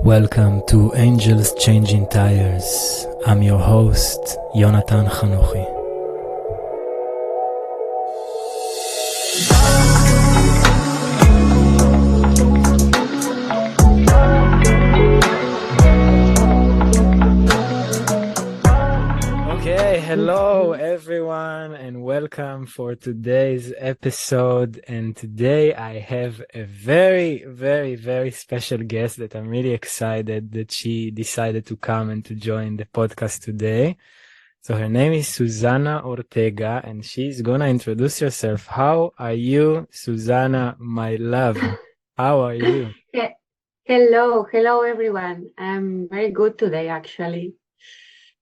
Welcome to Angels Changing Tyres. I'm your host, Yonatan Hanochi. Okay, hello everyone and welcome for today's episode. And today I have a very special guest that I'm really excited that she decided to come and to join the podcast today. So her name is Susana Ortega and she's gonna introduce herself. How are you, Susana, my love? How are you? Hello everyone. I'm very good today actually.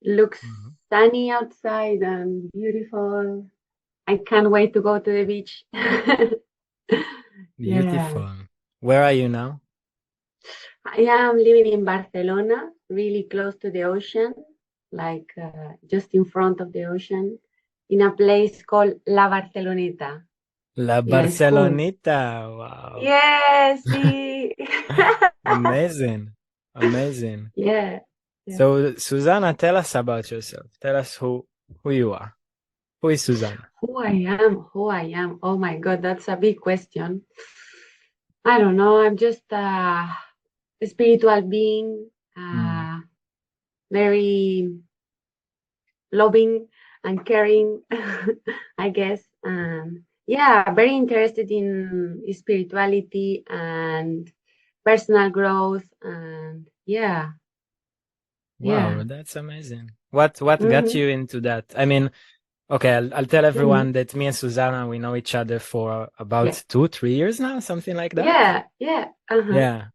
Looks sunny outside and beautiful. I can't wait to go to the beach. Beautiful. Yeah. Where are you now? I am living in Barcelona, really close to the ocean, like just in front of the ocean, in a place called La Barceloneta. La Yeah, it's cool. Barceloneta. Wow. Yes, see. Amazing. Yeah. So, Susana, tell us about yourself. Tell us who you are. Who is Susana? Who I am. Oh my God, that's a big question. I don't know. I'm just a spiritual being, very loving and caring, I guess. Yeah, very interested in spirituality and personal growth. And yeah. Wow, that's amazing. What got Mm-hmm. you into that? I mean, okay, I'll tell Mm-hmm. everyone that me and Susana, we know each other for Yeah. about 2-3 years now, something like that. Yeah. Uh-huh. Yeah.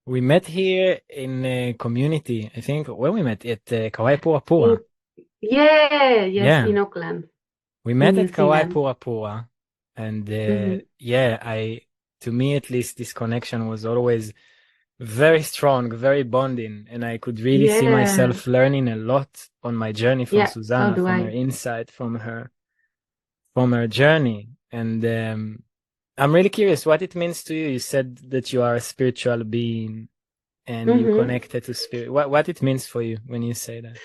We met here in a community, I think, where we met at Kauai Pua Pua. Yes, Yeah. in Auckland, We in met New at Kauai Zealand. Pua Pua, and Mm-hmm. to me at least, this connection was always very strong, very bonding, and I could really see Yeah, myself learning a lot on my journey from yeah, so Susana, do from her I. insight, from her journey. And I'm really curious what it means to you. You said that you are a spiritual being and you Mm-hmm. connected to spirit. What it means for you when you say that?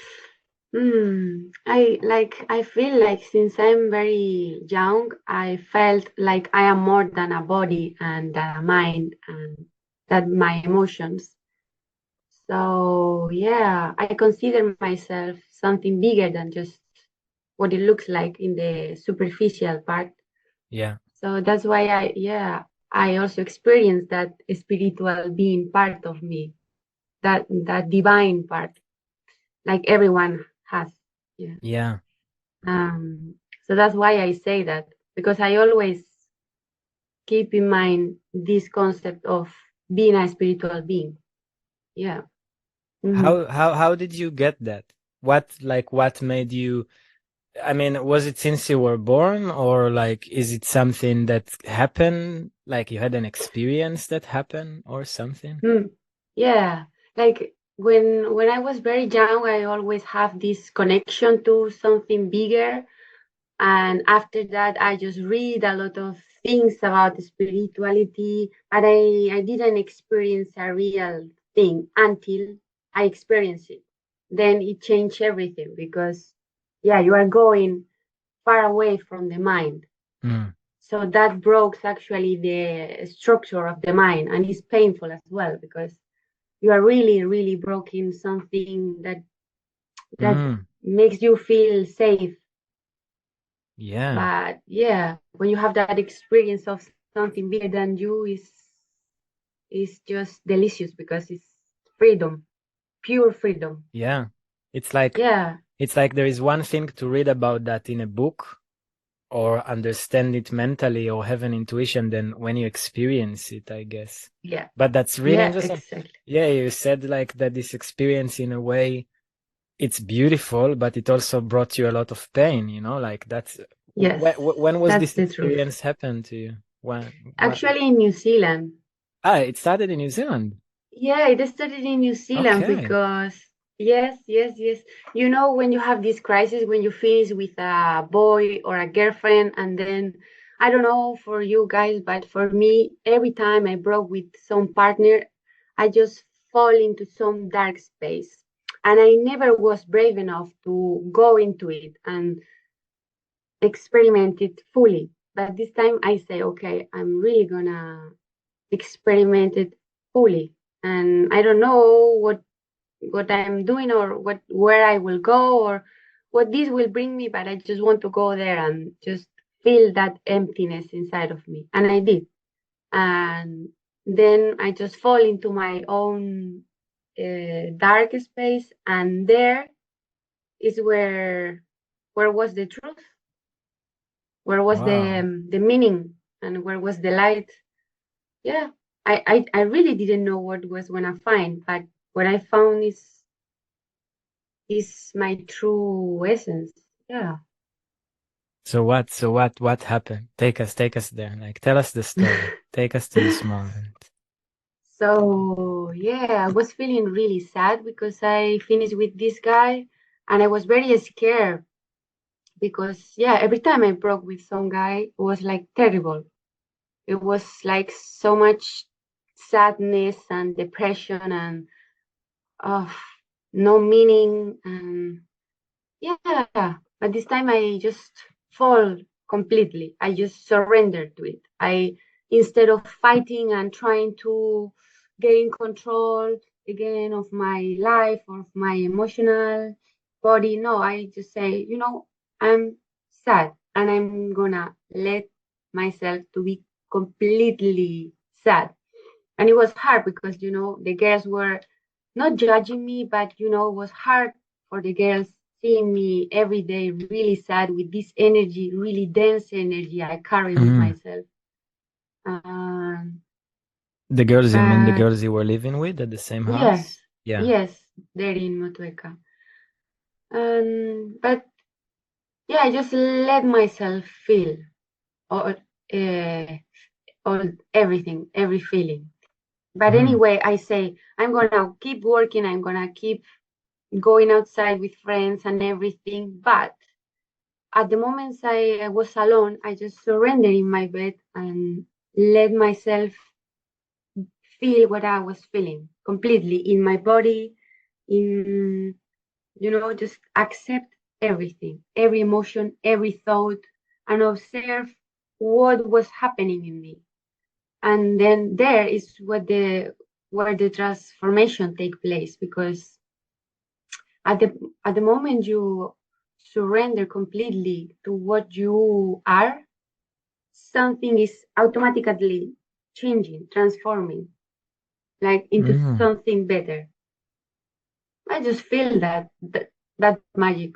I feel like since I'm very young, I felt like I am more than a body and a mind and that my emotions. So yeah, I consider myself something bigger than just what it looks like in the superficial part. Yeah. So that's why I also experienced that spiritual being part of me, that divine part, like everyone has. Yeah. Yeah. Um, so that's why I say that, because I always keep in mind this concept of being a spiritual being. Yeah. Mm-hmm. How did you get that? What made you, I mean, was it since you were born, or like, is it something that happened? Like you had an experience that happened or something? Yeah. Like when I was very young, I always have this connection to something bigger. And after that, I just read a lot of things about spirituality, but I didn't experience a real thing until I experienced it. Then it changed everything because, yeah, you are going far away from the mind. Mm. So that breaks actually the structure of the mind, and it's painful as well because you are really broken something that Mm. makes you feel safe. Yeah. But yeah, when you have that experience of something bigger than you is just delicious because it's freedom, pure freedom. Yeah. It's like Yeah, there is one thing to read about that in a book or understand it mentally or have an intuition than when you experience it, I guess. yeah, But that's really yeah, interesting. exactly. Yeah, you said like that this experience in a way it's beautiful, but it also brought you a lot of pain, like that's Yes, when was that's this the truth. experience happen to you? What? Actually, in New Zealand. It started in New Zealand. Yeah, it started in New Zealand Okay. because yes. You know, when you have this crisis, when you finish with a boy or a girlfriend, and then I don't know for you guys, but for me, every time I broke with some partner, I just fall into some dark space. And I never was brave enough to go into it and experiment it fully. But this time I say, okay, I'm really gonna experiment it fully. And I don't know what I'm doing or where I will go or what this will bring me, but I just want to go there and just feel that emptiness inside of me. And I did. And then I just fall into my own dark space, and there is where was the truth, where was Wow. the meaning, and where was the light. Yeah, I really didn't know what was gonna find, but what I found is my true essence. Yeah. So what happened? Take us there. Like tell us the story. Take us to this moment. So yeah, I was feeling really sad because I finished with this guy, and I was very scared because yeah, every time I broke with some guy, it was like terrible. It was like so much sadness and depression and uh, no meaning. And yeah, but this time I just fall completely. I just surrendered to it. Instead of fighting and trying to gain control again of my life, of my emotional body, no, I just say, I'm sad and I'm gonna let myself to be completely sad. And it was hard because, the girls were not judging me, but, it was hard for the girls seeing me every day really sad with this energy, really dense energy I carry with Mhm. myself. Um, The girls, you mean the but girls you were living with at the same yes, house? Yeah. yes, there in Motueka. But yeah, I just let myself feel all, uh, all everything, every feeling. But Mhm. anyway, I say I'm gonna keep working. I'm gonna keep going outside with friends and everything. But at the moments I was alone, I just surrendered in my bed and let myself feel what I was feeling completely in my body, in, just accept everything, every emotion, every thought, and observe what was happening in me. And then there is where the transformation take place, because at the moment you surrender completely to what you are, something is automatically changing, transforming, like into Mhm. something better. I just feel that magic.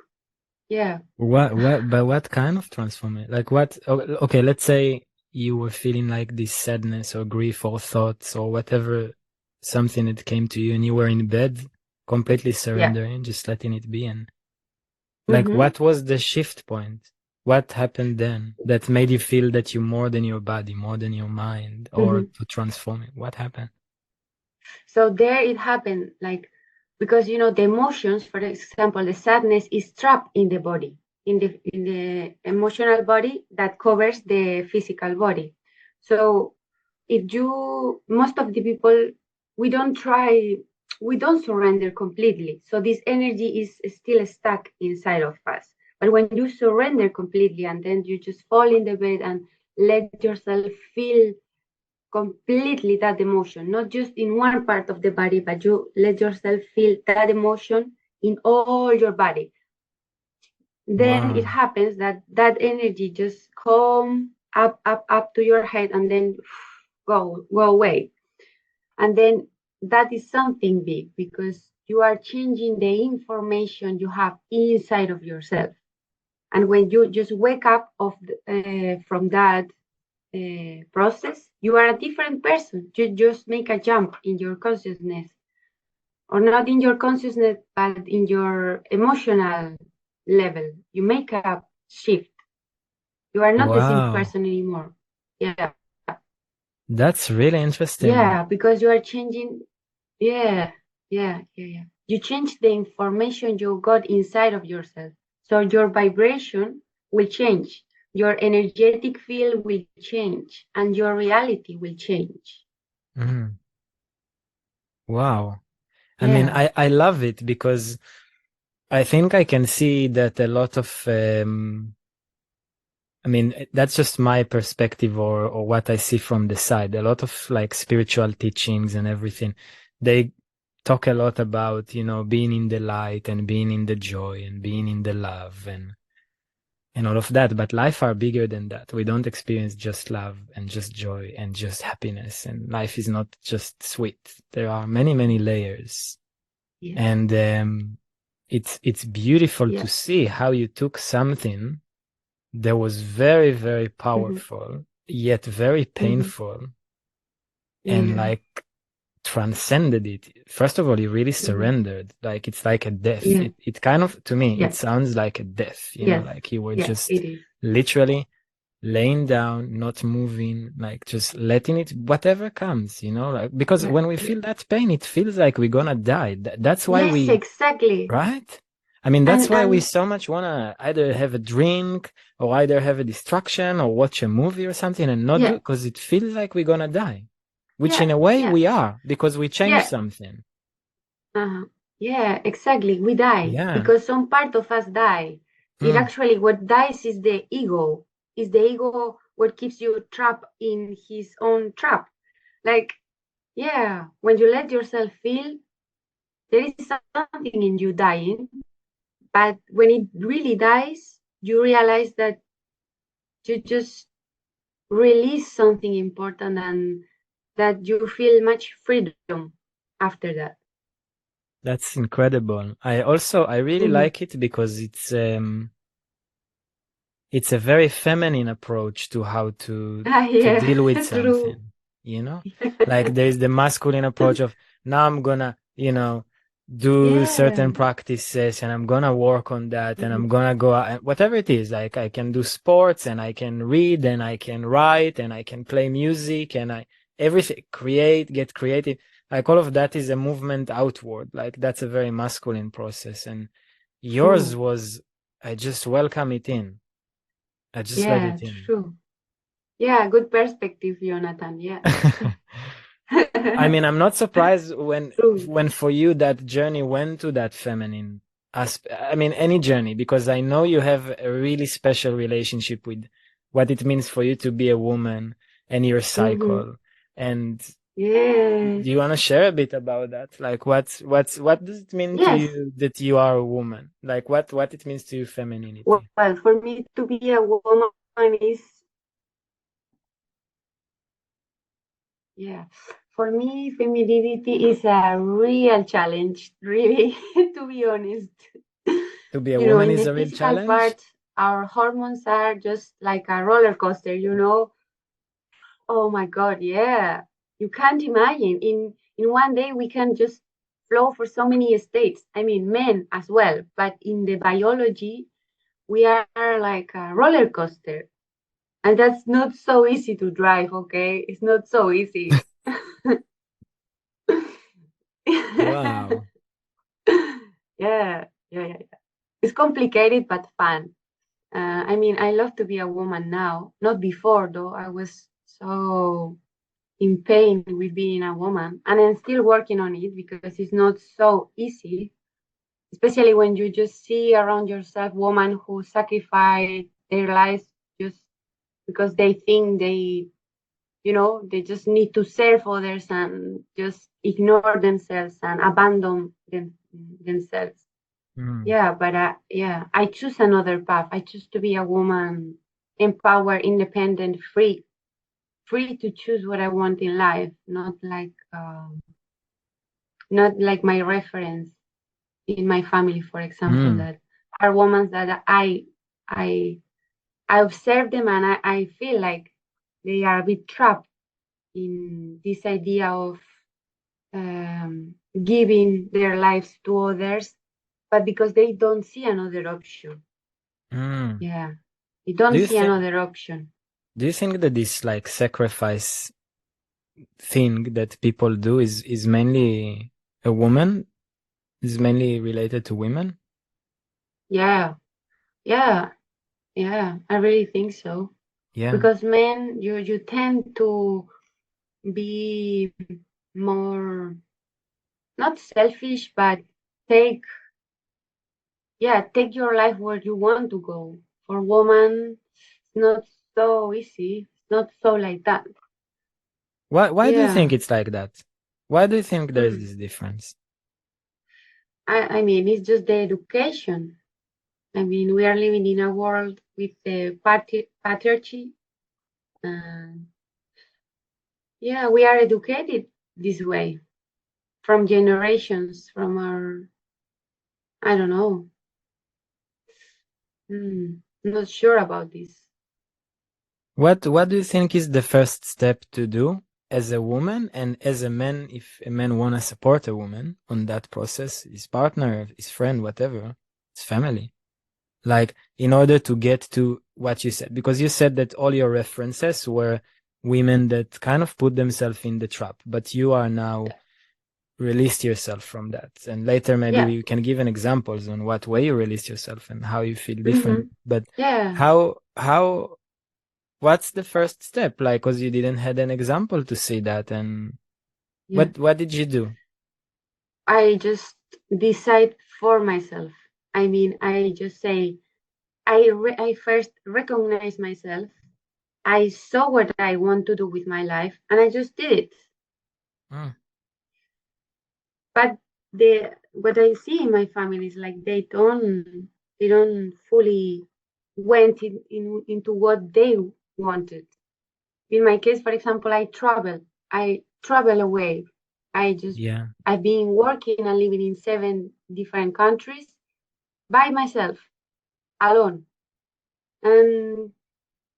Yeah. But what kind of transformation? Like what? Okay, let's say you were feeling like this sadness or grief or thoughts or whatever, something that came to you and you were in bed, completely Yeah. surrendering, just letting it be. And like, Mm-hmm. what was the shift point? What happened then that made you feel that you're more than your body, more than your mind, or Mm-hmm. to transform it? What happened? So there it happened, like, because the emotions, for example, the sadness is trapped in the body, in the emotional body that covers the physical body. So if you most of the people, we don't try, we don't surrender completely. So this energy is still stuck inside of us. But when you surrender completely and then you just fall in the bed and let yourself feel completely that emotion, not just in one part of the body, but you let yourself feel that emotion in all your body. Then it Wow. happens that that energy just come up to your head and then go away. And then that is something big because you are changing the information you have inside of yourself. And when you just wake up from that process, you are a different person. You just make a jump in your consciousness, or not in your consciousness, but in your emotional level. You make a shift. You are not the same Wow. person anymore. Yeah. That's really interesting. Yeah, because you are changing. Yeah, yeah. You change the information you got inside of yourself. So your vibration will change, your energetic field will change, and your reality will change. Mhm. Wow. I mean, Yeah. I love it because I think I can see that a lot of, I mean, that's just my perspective or what I see from the side. A lot of like spiritual teachings and everything, they talk a lot about, being in the light and being in the joy and being in the love and all of that. But life are bigger than that. We don't experience just love and just joy and just happiness. And life is not just sweet. There are many, many layers. Yes. And it's beautiful to Yeah. see how you took something that was very, very Hmm. powerful, yet very Hmm. painful, and Yeah. like transcended it. First of all, you really Hmm. surrendered. Like it's like a death. Yeah. It kind of, to me, it Yes. sounds like a death, Yes. like you were Yeah. just It is. literally laying down, not moving, like just letting it, whatever comes, like because Yeah. when we Yeah. feel that pain, it feels like we're gonna die. That's why Yes. we, Exactly. right? I mean, that's why we And so much wanna either have a drink or either have a distraction or watch a movie or something and not do yeah. because it feels like we're gonna die, which Yeah. in a way Yeah. we are because we changed Yeah. something. Uh-huh. Yeah, exactly. We die Yeah. because some part of us die. It Mm. actually, what dies is the ego. Is the ego what keeps you trapped in his own trap? Like, yeah, when you let yourself feel, there is something in you dying. But when it really dies, you realize that you just release something important and that you feel much freedom after that. That's incredible. I really Hmm. like it because it's a very feminine approach to how Ah, to yeah, deal with true. something, like there's the masculine approach of now I'm gonna do Yeah. certain practices and I'm gonna work on that and Mhm. I'm gonna go out and whatever it is, like I can do sports and I can read and I can write and I can play music and I everything create, get creative, like all of that is a movement outward, like that's a very masculine process, and yours True. was I just welcome it in. I just let Yeah, it in. true. Yeah, good perspective, Yonatan. Yeah. I mean, I'm not surprised True. when for you that journey went to that feminine aspect. I mean, any journey, because I know you have a really special relationship with what it means for you to be a woman and your Hmm. cycle. And Yes. do you want to share a bit about that? Like, what does it mean to Yes. you that you are a woman? Like, what it means to you, femininity? Well, for me to be a woman is, yeah, for me, femininity is a real challenge, really, to be honest. To be a woman In is the a real physical challenge. part, our hormones are just like a roller coaster. Oh my God, yeah. You can't imagine. In one day we can just flow for so many states. I mean, men as well. But in the biology, we are like a roller coaster. And that's not so easy to drive, okay? It's not so easy. Wow. Yeah, yeah, yeah. It's complicated but fun. I mean, I love to be a woman now. Not before, though. I was so in pain with being a woman, and I'm still working on it because it's not so easy, especially when you just see around yourself women who sacrifice their lives just because they think they just need to serve others and just ignore themselves and abandon themselves. Mm. Yeah, but yeah, I choose another path. I choose to be a woman, empowered, independent, free to choose what I want in life, not like my reference in my family, for example, Mm. that are women that I I observe them and I feel like they are a bit trapped in this idea of giving their lives to others, but because they don't see another option. Mm. Yeah, they Do don't you see think? another option. Do you think that this like sacrifice thing that people do is mainly a woman? Is mainly related to women? Yeah, yeah, yeah. I really think so Yeah. because men, you tend to be more. not selfish, but take, take your life where you want to go. For woman, it's not so easy. It's not so like that. Why do you think Yeah. it's like that? Why do you think there is Hmm. this difference? I mean, it's just the education. I mean, we are living in a world with the patriarchy, and yeah, we are educated this way from generations, from our, I don't know, not sure about this. What do you think is the first step to do as a woman and as a man, if a man wanna support a woman on that process, his partner, his friend, whatever, his family, like in order to get to what you said, because you said that all your references were women that kind of put themselves in the trap, but you are now released yourself from that. And later maybe Yeah. you can give an examples on what way you released yourself and how you feel different. Hmm. But Yeah. how what's the first step? Like, because you didn't had an example to see that, and Yeah. what did you do? I just decide for myself. I mean, I just say, I first recognize myself. I saw what I want to do with my life, and I just did it. Mm, But the what I see in my family is like they don't fully went into what they wanted. In my case, for example, I travel away. yeah. I've been working and living in 7 different countries by myself, alone. And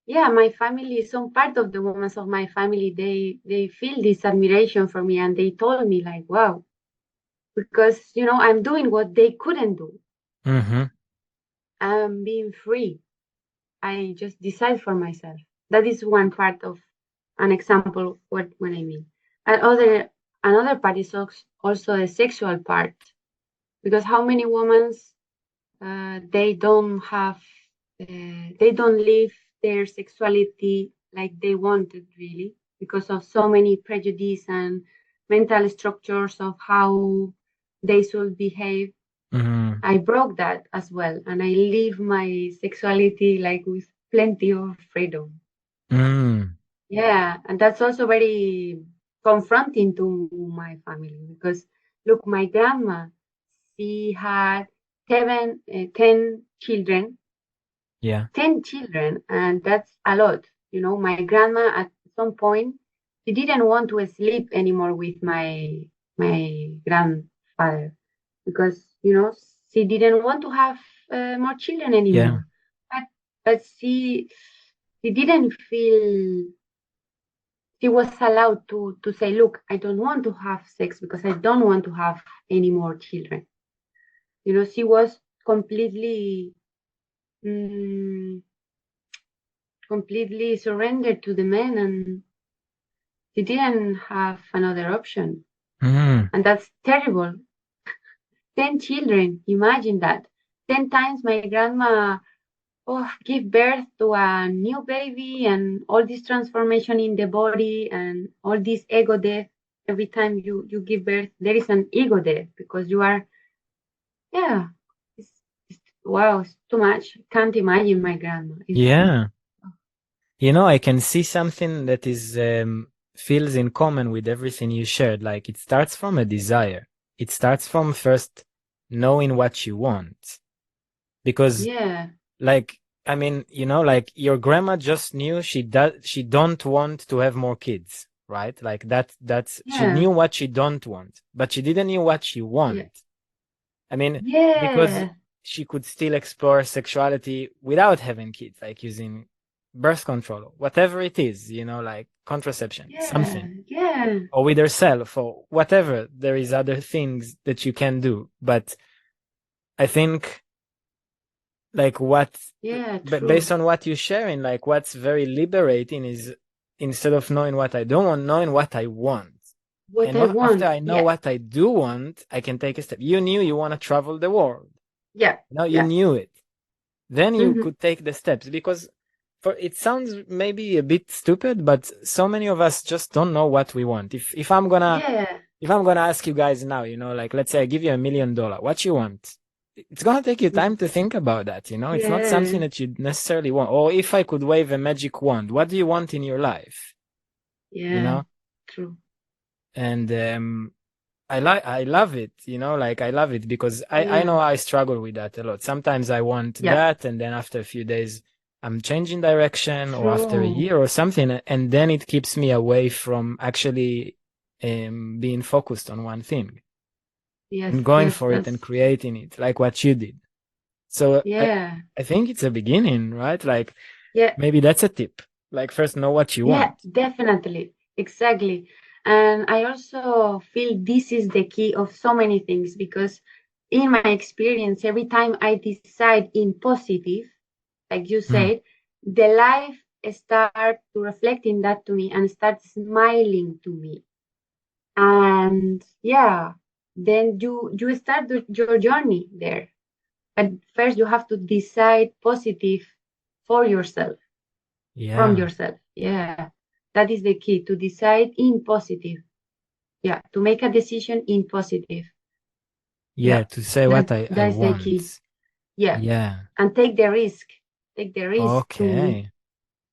yeah, my family, some part of the women of my family, they feel this admiration for me, and they told me like, wow, because I'm doing what they couldn't do. Mm-hmm. I'm being free. I just decide for myself. That is one part of an example of what I mean. And another part is also the sexual part, because how many women they don't live their sexuality like they wanted, really, because of so many prejudice and mental structures of how they should behave. Mm-hmm. I broke that as well, and I live my sexuality like with plenty of freedom. Mm, Yeah, and that's also very confronting to my family, because look, my grandma, she had 10 children, yeah. 10 children, and that's a lot. My grandma at some point, she didn't want to sleep anymore with my grandfather, because she didn't want to have more children Yeah. anymore. But she didn't feel she was allowed to say, look, I don't want to have sex because I don't want to have any more children. She was completely mm, completely surrendered to the men, and she didn't have another option. Mm, And that's terrible. 10 children, imagine that. 10 times my grandma give birth to a new baby, and all this transformation in the body and all this ego death. Every time you give birth, there is an ego death, because you are, yeah, it's wow, it's too much. Can't imagine my grandma. yeah. I can see something that is feels in common with everything you shared. Like it starts from a desire. It starts from first knowing what you want. Because Yeah, like I mean, like your grandma just knew she don't want to have more kids, right? Like that's she yeah, knew what she don't want, but she didn't know what she yeah, want. I mean, because yeah, she could still explore sexuality without having kids, like using birth control, whatever it is, like contraception, yeah, something, yeah, or with herself, or whatever. There is other things that you can do. But I think, like, yeah, based true. on what you're sharing, like, what's very liberating is instead of knowing what I don't want, knowing what I want. What And I after want. I know Yeah, what I do want, I can take a step. You knew you want to travel the world. yeah, You yeah. knew it. Then you Hmm. could take the steps, because for it sounds maybe a bit stupid, but so many of us just don't know what we want. If I'm gonna Yeah, if I'm gonna ask you guys now, like let's say I give you $1 million, what you want? It's gonna take you time to think about that, It's not something Yeah, that you necessarily want. Or if I could wave a magic wand, what do you want in your life? You yeah, know? true. And I love it, like I love it because I Yeah, know I struggle with that a lot. Sometimes I want yeah, that, and then after a few days I'm changing direction, or after a true. year or something, and then it keeps me away from actually being focused on one thing Yes, and going yes, for it and creating it like what you did. So yeah, I think it's a beginning, right? Like yeah, maybe that's a tip. Like first know what you yeah, want. definitely. Exactly. And I also feel this is the key of so many things because in my experience, every time I decide in positive, like you Mm, said, the life start to reflecting that to me and start smiling to me. And yeah, then you start your journey there. But first you have to decide positive for yourself, from yeah. yourself. Yeah. That is the key to decide in positive. Yeah. To make a decision in positive. Yeah, Yeah. to say That what I that's the key. want. Yeah. Yeah. And take the risk. Take the risk Okay. to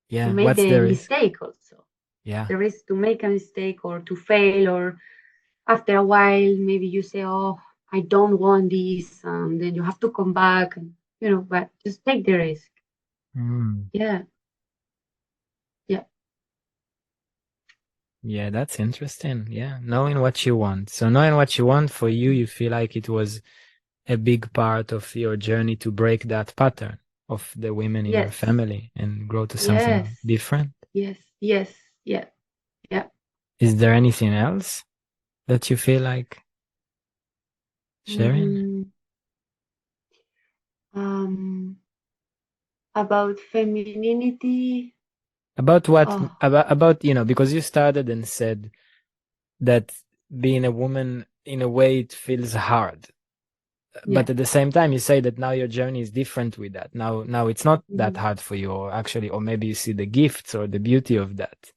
Yeah. make What's the the risk? mistake also. Yeah. The risk to make a mistake or to fail, or after a while maybe you say, oh, I don't want this, and then you have to come back, and but just take the risk. Mm. Yeah. Yeah. Yeah, that's interesting. Yeah. Knowing what you want. So knowing what you want for you, you feel like it was a big part of your journey to break that pattern of the women in your Yes. family and grow to Yes. something different. Yes. Yes. Yeah. Yeah. Is there anything else that you feel like sharing? Mm, um, about femininity. About what Oh, about because you started and said that being a woman in a way it feels hard. yeah. But at the same time you say that now your journey is different with that. Now it's not that Mhm. hard for you, or actually, or maybe you see the gifts or the beauty of that.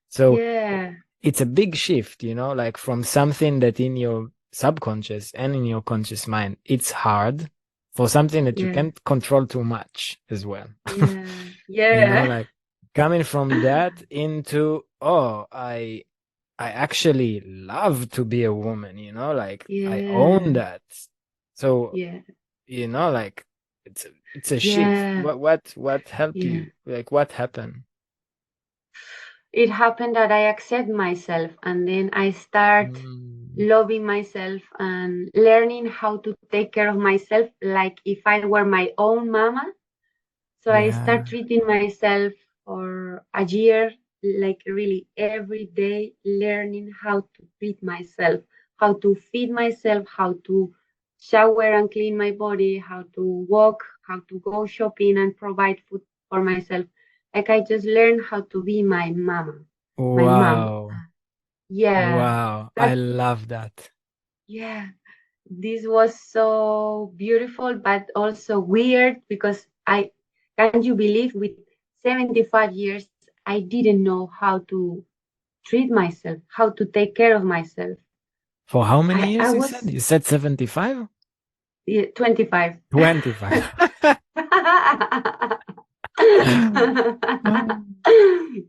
So Yeah. it's a big shift, like from something that in your subconscious and in your conscious mind, it's hard, for something that you Yeah. can't control too much as well. Yeah. Yeah. Like coming from that into, oh, I actually love to be a woman, like I own Yeah. that. So, Yeah. like it's a shift. Yeah. What helped Yeah. you? Like what happened? It happened that I accept myself, and then I start Mm, loving myself and learning how to take care of myself like if I were my own mama. So I start yeah. treating myself for a year, like really every day, learning how to treat myself, how to feed myself, how to shower and clean my body, how to walk, how to go shopping and provide food for myself. Like I just learned how to be my mom. Wow. Yeah, Wow. I that, love that. yeah, this was so beautiful, but also weird because can you believe with 75 years, I didn't know how to treat myself, how to take care of myself. For how many I years you said? was You said 75? 25. 25.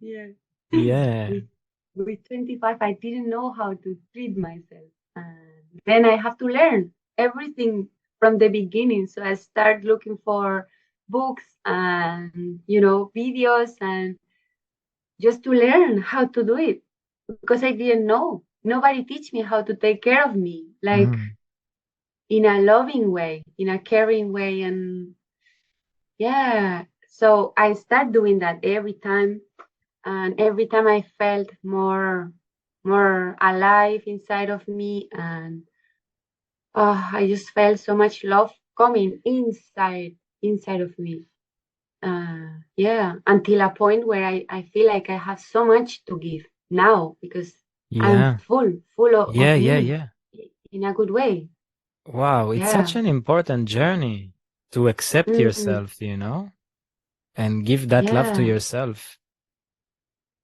Yeah. Yeah. With, with 25, I didn't know how to treat myself. And then I have to learn everything from the beginning. So I start looking for books and, videos and just to learn how to do it because I didn't know. Nobody teach me how to take care of me, like Mm. in a loving way, in a caring way. And yeah, so I start doing that every time, and every time I felt more alive inside of me, and I just felt so much love coming inside of me. Yeah, until a point where I feel like I have so much to give now because I'm Yeah. full Yeah, of yeah, me yeah. in a good way. Wow, it's such Yeah. an important journey to accept Mm, yourself, and give that love to yeah. yourself.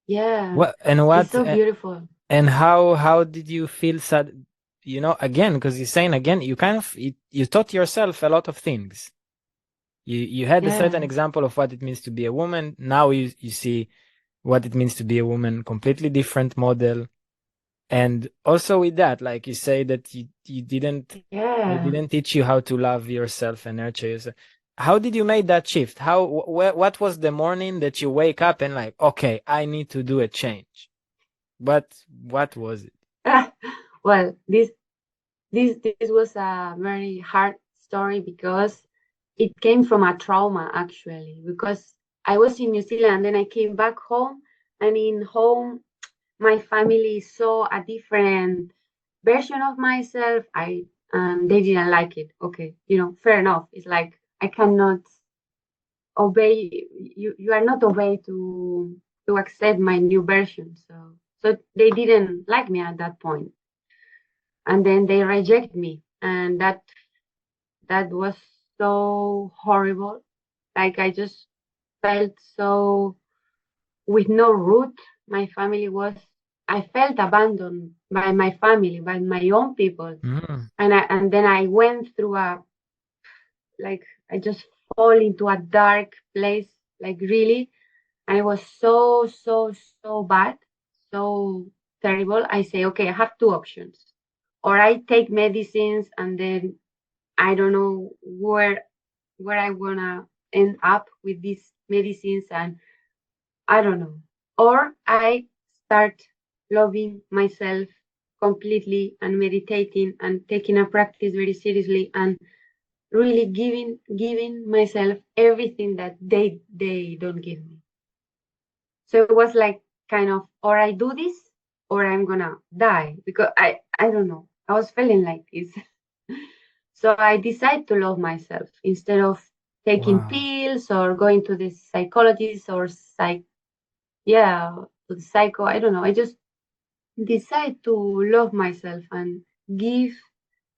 Yeah. What and It's what so beautiful. And how did you feel sad? You know, again, because you're saying again, you kind of you taught yourself a lot of things. You had a certain Yes. example of what it means to be a woman. Now you see what it means to be a woman, completely different model. And also with that, like you say that you didn't they Yeah. didn't teach you how to love yourself and nurture yourself. How did you make that shift? What was the morning that you wake up and like, okay, I need to do a change? What was it? Well, this was a very hard story because it came from a trauma actually. Because I was in New Zealand, then I came back home, and in home my family saw a different version of myself. I and they didn't like it. Okay, fair enough. It's like I cannot obey you. You are not obey to accept my new version. So they didn't like me at that point, and then they reject me, and that was so horrible. Like I just felt so with no root. My family was. I felt abandoned by my family, by my own people, Mm. and then I went through a like I just fall into a dark place, like really, and it was so bad, so terrible. I say, okay, I have two options, or I take medicines, and then I don't know where I wanna end up with these medicines, and I don't know, or I start loving myself completely and meditating and taking a practice very seriously and really giving myself everything that they don't give me. So it was like kind of, or I do this or I'm gonna die, because I don't know, I was feeling like this. So I decided to love myself instead of taking Wow. pills or going to the psychologist or yeah, to the psycho. I don't know, I just decide to love myself and give,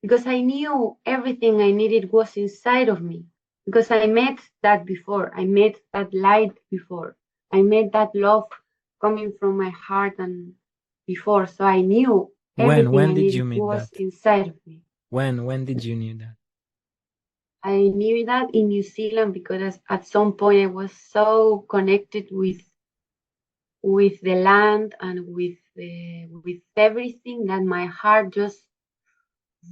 because I knew everything I needed was inside of me. Because I met that before, I met that light before, I met that love coming from my heart and before. So I knew everything When I did you needed meet was that? inside of me. When did you knew that? I knew that in New Zealand because at some point I was so connected with the land and with everything that my heart just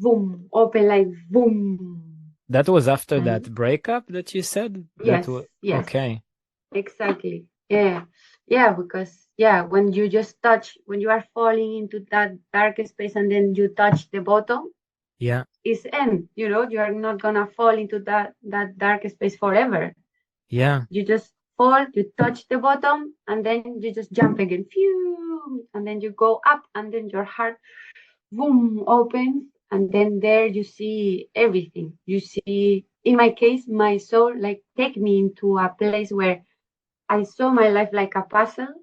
boom open, like boom. That was after And that breakup that you said? That yes, was yes, okay. exactly. Yeah, yeah, because yeah, when you just touch, when you are falling into that dark space and then you touch the bottom, Yeah. it's end. You are not gonna fall into that dark space forever. Yeah. You just fall, you touch the bottom, and then you just jump again, phew, and then you go up, and then your heart, boom, opens, and then there you see everything. You see, in my case, my soul like take me into a place where I saw my life like a puzzle.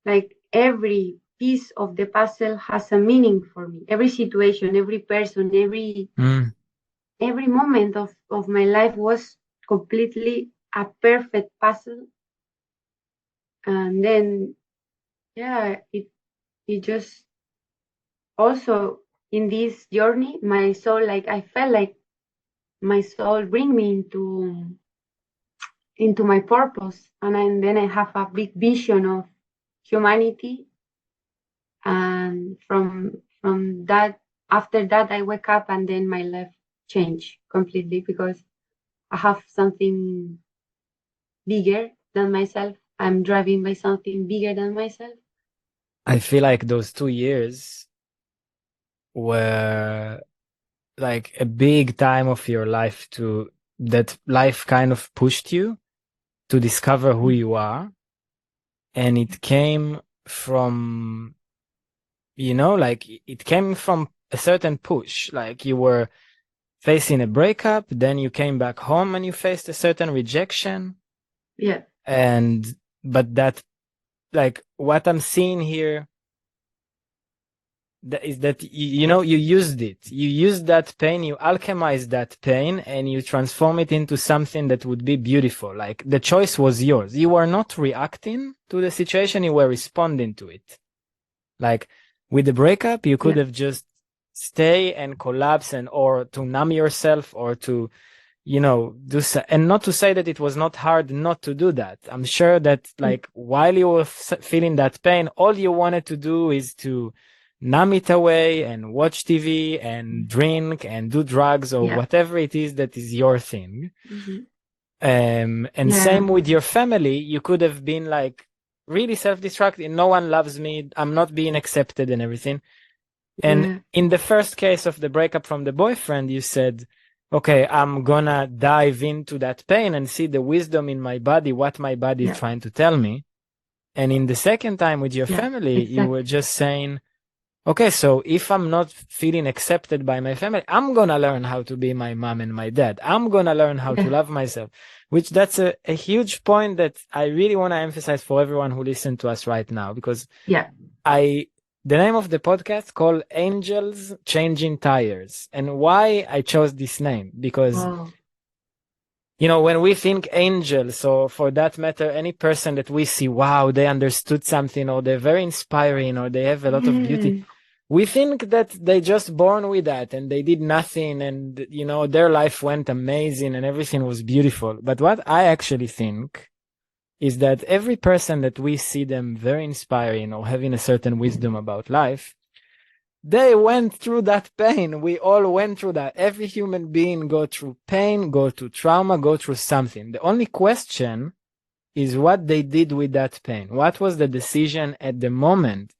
Like every piece of the puzzle has a meaning for me. Every situation, every person, Mm. every moment of my life was completely a perfect puzzle. And then yeah, it just also in this journey, my soul, like I felt like my soul bring me into my purpose, and then I have a big vision of humanity. And from that, after that, I wake up, and then my life changed completely because I have something bigger than myself. I'm driving by something bigger than myself. I feel like those 2 years were like a big time of your life to that life kind of pushed you to discover who Mm. you are. And it came from, like it came from a certain push. Like you were facing a breakup, then you came back home and you faced a certain rejection. Yeah, And, but that, like what I'm seeing here is that you used it, you used that pain, you alchemized that pain, and you transform it into something that would be beautiful. Like the choice was yours, you were not reacting to the situation, you were responding to it. Like with the breakup, you could Yeah. have just stay and collapse and or to numb yourself or to do so, and not to say that it was not hard not to do that. I'm sure that Mm. like while you were feeling that pain, all you wanted to do is to numb it away and watch TV and drink and do drugs or Yeah. whatever it is that is your thing. Hmm. And Yeah. same with your family, you could have been like really self-destructive. No one loves me. I'm not being accepted and everything. And Yeah. in the first case of the breakup from the boyfriend, you said, okay, I'm gonna dive into that pain and see the wisdom in my body, what my body is Yeah. trying to tell me. And in the second time with your Yeah. family, you were Exactly. just saying, okay, so if I'm not feeling accepted by my family, I'm gonna learn how to be my mom and my dad. I'm gonna learn how to Yeah. love myself, which that's a huge point that I really want to emphasize for everyone who listens to us right now, because Yeah. I the name of the podcast called Angels Changing Tires. And why I chose this name, because Wow. when we think angels, or for that matter, any person that we see, wow, they understood something, or they're very inspiring, or they have a lot of beauty. Yes. We think that they just born with that and they did nothing and, their life went amazing and everything was beautiful. But what I actually think is that every person that we see them very inspiring or having a certain wisdom about life, they went through that pain. We all went through that. Every human being go through pain, go through trauma, go through something. The only question is what they did with that pain. What was the decision at the moment?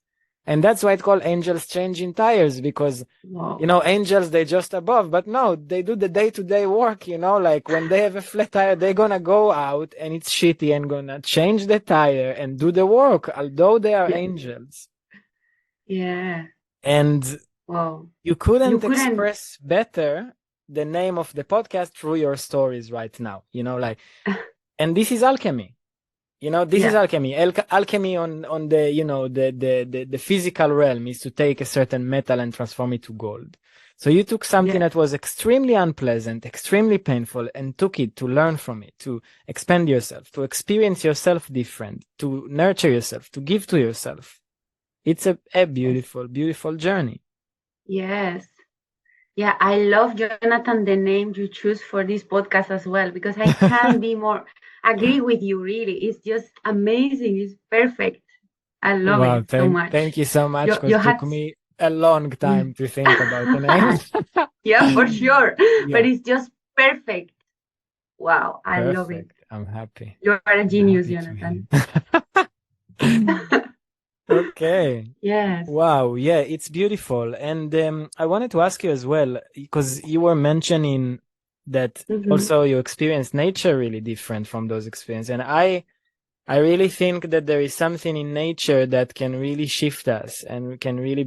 And that's why it's called angels changing tires, because Wow. angels, they just above, but no, they do the day-to-day work, like when they have a flat tire, they're gonna go out and it's shitty and gonna change the tire and do the work, although they are Yeah. angels. Yeah. And Wow. you You couldn't couldn't. express better the name of the podcast through your stories right now, and this is alchemy. This is Yeah. alchemy. Alchemy on the, the physical realm is to take a certain metal and transform it to gold. So you took something Yes. that was extremely unpleasant, extremely painful, and took it to learn from it, to expand yourself, to experience yourself different, to nurture yourself, to give to yourself. It's a Yes. beautiful, beautiful journey. Yes. Yeah, I love, Jonathan, the name you choose for this podcast as well, because I can't be more agree with you, really. It's just amazing. It's perfect. I love Wow, it so thank much. you so much, You because it had, took me a long time to think about the name. yeah, for sure. But Yeah, it's just perfect. Wow, I love it. perfect. I'm happy. You are a I'm genius, happy to hear. Jonathan. Okay. Yes. Wow. Yeah, it's beautiful. And I wanted to ask you as well, because you were mentioning that Hmm. also you experience nature really different from those experiences. And I really think that there is something in nature that can really shift us and can really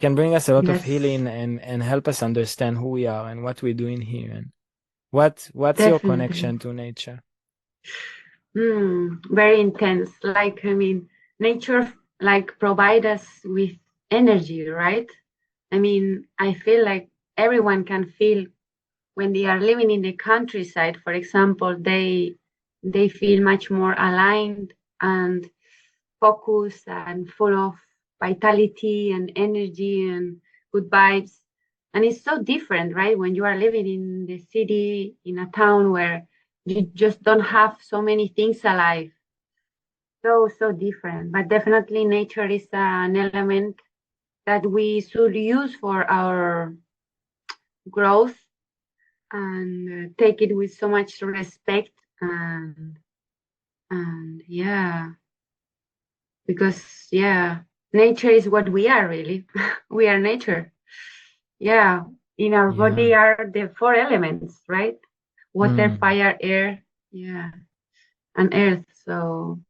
can bring us a lot of Yes, healing and help us understand who we are and what we're doing here. And what's your definitely. connection to nature? Very intense. Like, I mean, nature like provide us with energy, right? I mean, I feel like everyone can feel when they are living in the countryside, for example, they feel much more aligned and focused and full of vitality and energy and good vibes. And it's so different, right? When you are living in the city, in a town where you just don't have so many things alive. So different. But definitely nature is an element that we should use for our growth and take it with so much respect and yeah, because yeah, nature is what we are really. We are nature. Yeah, in our Yeah. body are the four elements, right? Water, Mm. fire, air, yeah, and earth. So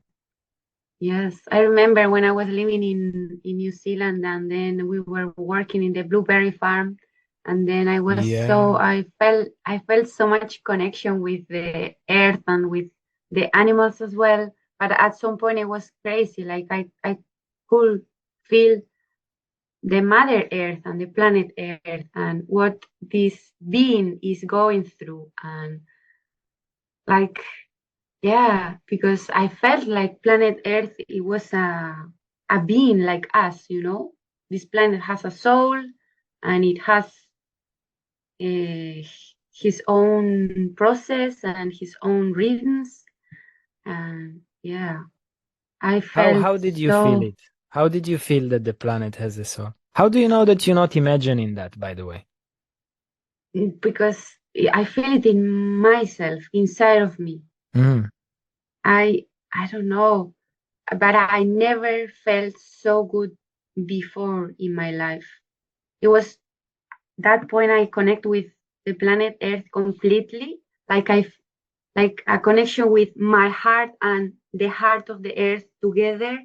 yes, I remember when I was living in New Zealand, and then we were working in the blueberry farm, and then Yeah. I felt so much connection with the earth and with the animals as well. But at some point, it was crazy. Like I could feel the Mother Earth and the planet Earth and what this being is going through, and like yeah, because I felt like planet Earth, it was a a being like us, you know. This planet has a soul, and it has his own process and his own rhythms. And yeah, I felt How did you feel so it? How did you feel that the planet has a soul? How do you know that you're not imagining that, by the way? because I feel it in myself, inside of me. Mm, I I don't know, but I never felt so good before in my life. It was that point I connect with the planet Earth completely, like like a connection with my heart and the heart of the earth together,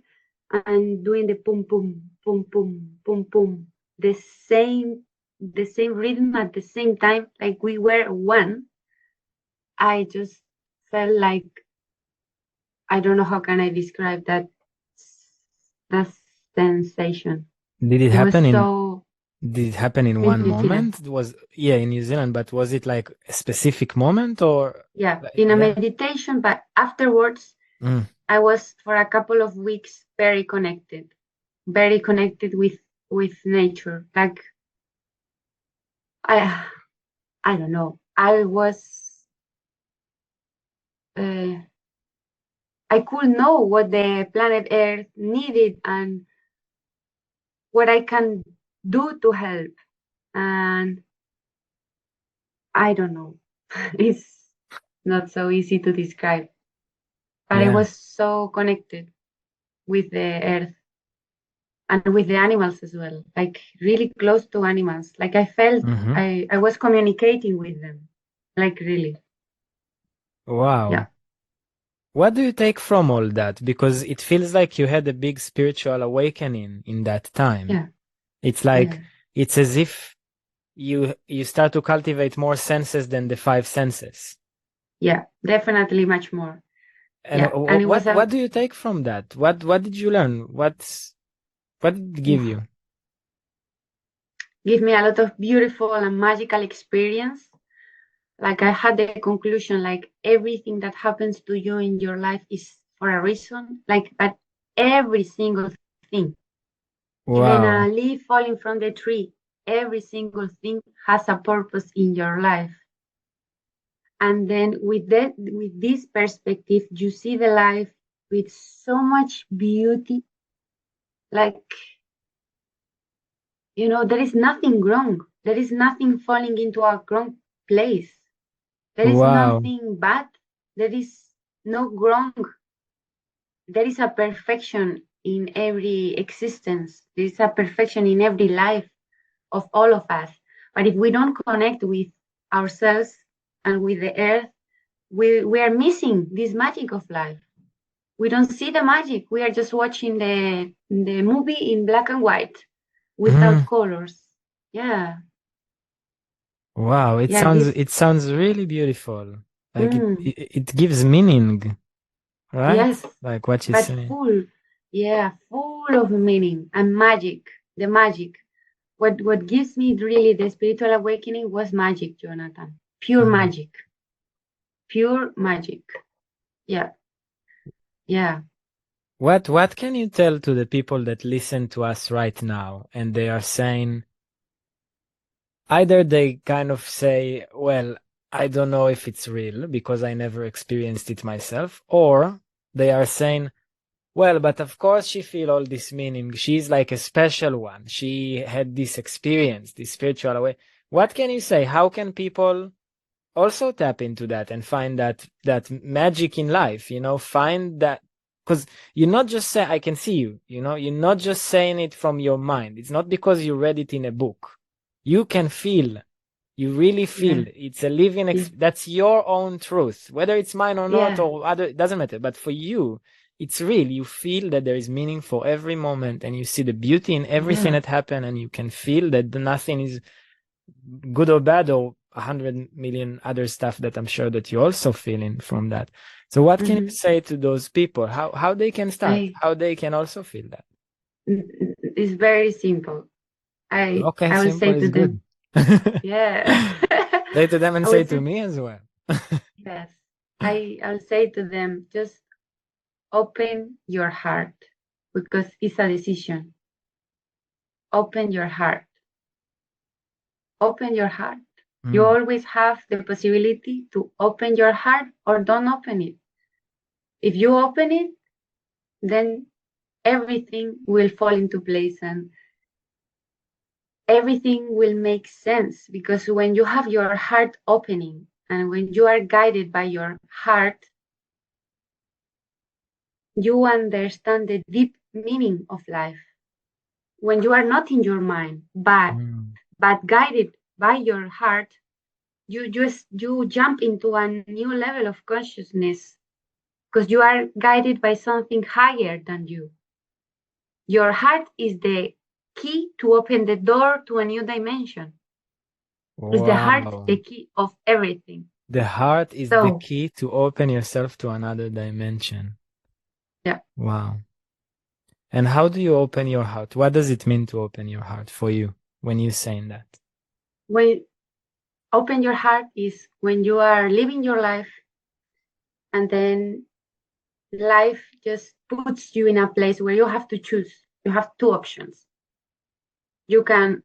and doing the pum pum pum pum pum pum, the same rhythm at the same time, like we were one. I just felt like, I don't know how can I describe that sensation. Did it It was happen in so Did it happen in in one New Zealand. moment? Yeah, in New Zealand, but was it like a specific moment or Yeah, like, in a yeah? meditation, but afterwards Mm, I was for a couple of weeks very connected with nature. Like I I don't know. Uh, I could know what the planet Earth needed and what I can do to help. And I don't know. It's not so easy to describe. But I yeah. was so connected with the earth and with the animals as well, like really close to animals. Like I felt Hmm. I was communicating with them, like really. Yeah, Wow. What do you take from all that? Because it feels like you had a big spiritual awakening in that time. yeah, It's yeah, like it's as if you start to cultivate more senses than the five senses. yeah, definitely much more. And Yeah, and it was what do you take from that? What did you learn? What did it give oof, you? give me a lot of beautiful and magical experience. Like I had the conclusion, like everything that happens to you in your life is for a reason. Like, but every single thing, even a Wow. leaf falling from the tree, every single thing has a purpose in your life. And then with this perspective, you see the life with so much beauty. Like, you know, there is nothing wrong. There is nothing falling into a wrong place. There is Wow. nothing bad. There is no wrong. There is a perfection in every existence. There is a perfection in every life of all of us. But if we don't connect with ourselves and with the earth, we are missing this magic of life. We don't see the magic. We are just watching the movie in black and white without Mm, colors. Yeah, wow. yeah, this, It sounds really beautiful. Like mm, it gives meaning, right? yes, Like what you but say. full, yeah, full of meaning and magic. The magic. What gives me really the spiritual awakening was magic, Jonathan. Pure Mm. magic. Pure magic. Yeah, yeah, What can you tell to the people that listen to us right now and they are saying either they kind of say, well, I don't know if it's real because I never experienced it myself, or they are saying, well, but of course she feel all this meaning. She's like a special one. She had this experience, this spiritual way. What can you say? How can people also tap into that and find that magic in life, find that because you're not just say I can see you, you're not just saying it from your mind. It's not because you read it in a book. You can feel, you really feel yeah, it's a living yeah, that's your own truth, whether it's mine or not yeah, or other, it doesn't matter, but for you it's real. You feel that there is meaning for every moment and you see the beauty in everything yeah. that happened and you can feel that nothing is good or bad or 100 million other stuff that I'm sure that you're also feeling from that. So what can you Hmm. say to those people? How they can start? I How they can also feel that? it's very simple. Okay, I will simple say to is good. them, yeah. Say to them and I will say to say me as well. yes. I'll say to them, just open your heart. because it's a decision. Open your heart. Open your heart. You always have the possibility to open your heart or don't open it. If you open it, then everything will fall into place and everything will make sense, because when you have your heart opening and when you are guided by your heart, you understand the deep meaning of life. When you are not in your mind, but guided by your heart, you jump into a new level of consciousness because you are guided by something higher than you. Your heart is the key to open the door to a new dimension. Wow. Is the heart the key of everything? The heart is the key to open yourself to another dimension. Yeah. Wow. And how do you open your heart? What does it mean to open your heart for you when you're saying that? When open your heart is when you are living your life and then life just puts you in a place where you have to choose. You have two options. You can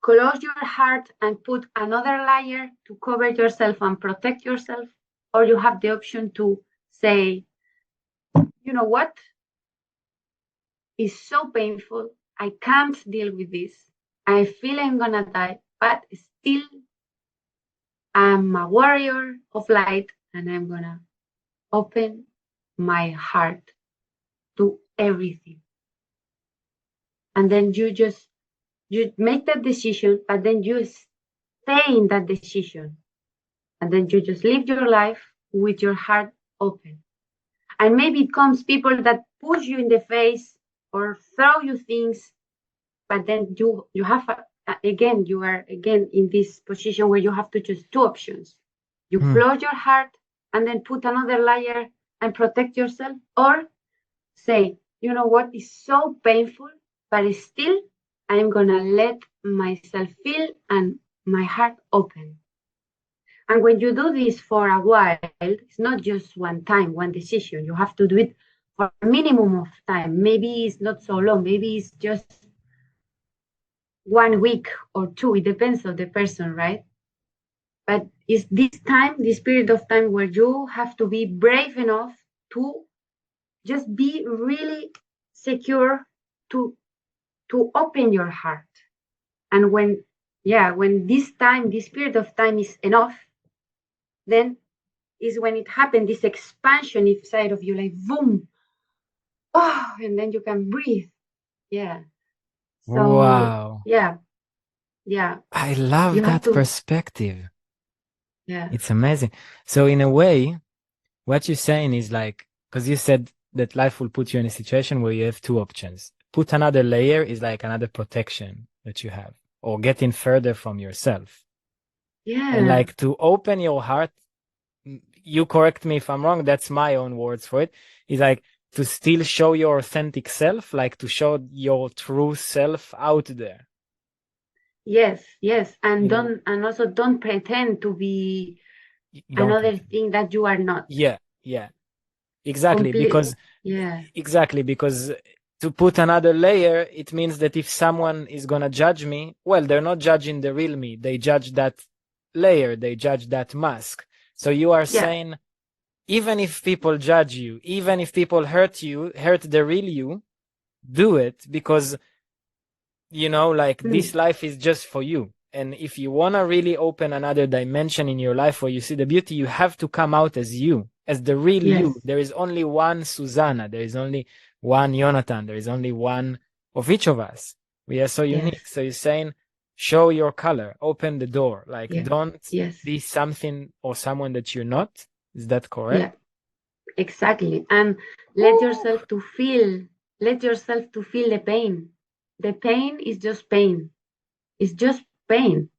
close your heart and put another layer to cover yourself and protect yourself, or you have the option to say, you know what? It's so painful. I can't deal with this. I feel I'm gonna die, but still I'm a warrior of light and I'm gonna open my heart to everything. And then you make that decision, but then you stay in that decision. And then you just live your life with your heart open. And maybe it comes people that push you in the face or throw you things, but then you have, you are again in this position where you have to choose two options. You close your heart and then put another layer and protect yourself, or say, you know what, is so painful, but still I'm gonna let myself feel and my heart open. And when you do this for a while, it's not just one time, one decision. You have to do it for a minimum of time. Maybe it's not so long. Maybe it's just 1 week or two. It depends on the person, right? But it's this time, this period of time where you have to be brave enough to just be really secure to open your heart. And when this period of time is enough, then is when it happened, this expansion inside of you, like boom, and then you can breathe. Yeah. So wow. yeah. I love that perspective. Yeah. It's amazing. So in a way, what you're saying is like, because you said that life will put you in a situation where you have two options. Put another layer is like another protection that you have, or getting further from yourself. Yeah. And like to open your heart, you correct me if I'm wrong, that's my own words for it, is like to still show your authentic self, like to show your true self out there. Yes. And also don't pretend to be another thing that you are not. Yeah. Exactly. Because to put another layer, it means that if someone is gonna judge me, well, they're not judging the real me. They judge that layer, they judge that mask. So you are saying, even if people judge you, even if people hurt the real you, do it, because this life is just for you. And if you want to really open another dimension in your life where you see the beauty, you have to come out as you, as the real you. There is only one Susana. There is only one Yonatan. There is only one of each of us. We are so unique. So you're saying, show your color, open the door. Like, don't be something or someone that you're not. Is that correct? Yeah, exactly. And let yourself to feel the pain. The pain is just pain. It's just pain.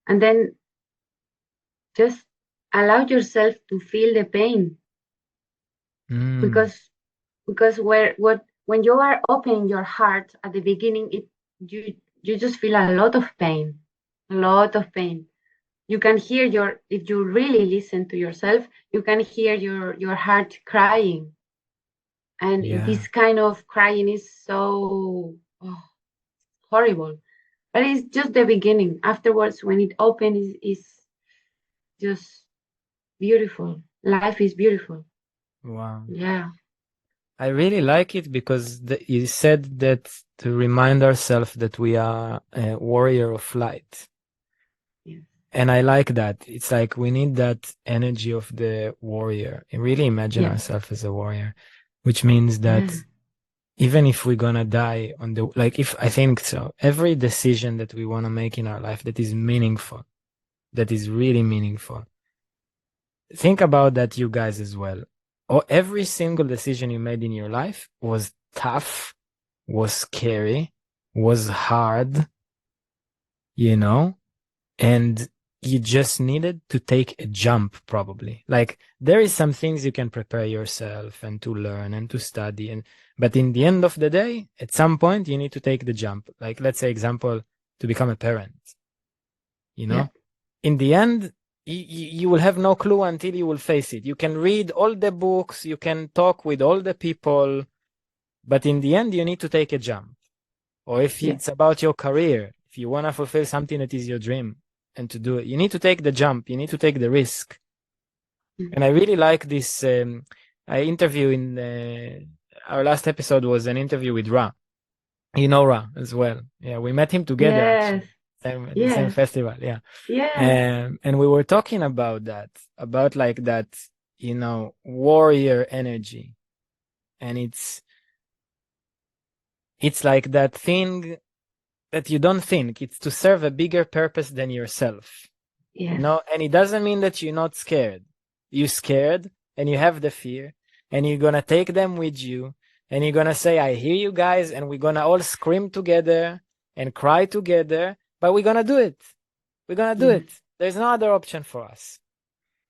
And then just allow yourself to feel the pain. Because when you are opening your heart at the beginning, you just feel a lot of pain. You can hear if you really listen to yourself, you can hear your heart crying. And Yeah. this kind of crying is so horrible. But it's just the beginning. Afterwards, when it opens, is just beautiful. Life is beautiful. Wow. Yeah. I really like it because you said that to remind ourselves that we are a warrior of light. Yeah. And I like that. It's like we need that energy of the warrior and really imagine Yes. ourselves as a warrior, which means Yeah. that even if we're gonna die on the, like, if I think so, every decision that we want to make in our life that is meaningful, that is really meaningful, think about that, you guys as well. Or every single decision you made in your life was tough, was scary, was hard, you know, and you just needed to take a jump, probably. Like there is some things you can prepare yourself and to learn and to study, and but in the end of the day, at some point you need to take the jump. Like let's say example, to become a parent, you Yeah. know, in the end you will have no clue until you will face it. You can read all the books, you can talk with all the people, but in the end you need to take a jump. Or if Yeah. it's about your career, if you want to fulfill something that is your dream and to do it, you need to take the jump, you need to take the risk. Mm. And I really like this. I interview in our last episode was an interview with Ra. You know Ra as well. Yeah, we met him together Yes. actually, same at the same Yes. festival. Yeah, Yes. and we were talking about that, about like that, warrior energy, and it's like that thing that you don't think. It's to serve a bigger purpose than yourself. Yes. And it doesn't mean that you're not scared. You're scared and you have the fear, and you're gonna take them with you, and you're gonna say, I hear you guys, and we're gonna all scream together and cry together, but we're gonna do it. We're gonna do Yes. it. There's no other option for us.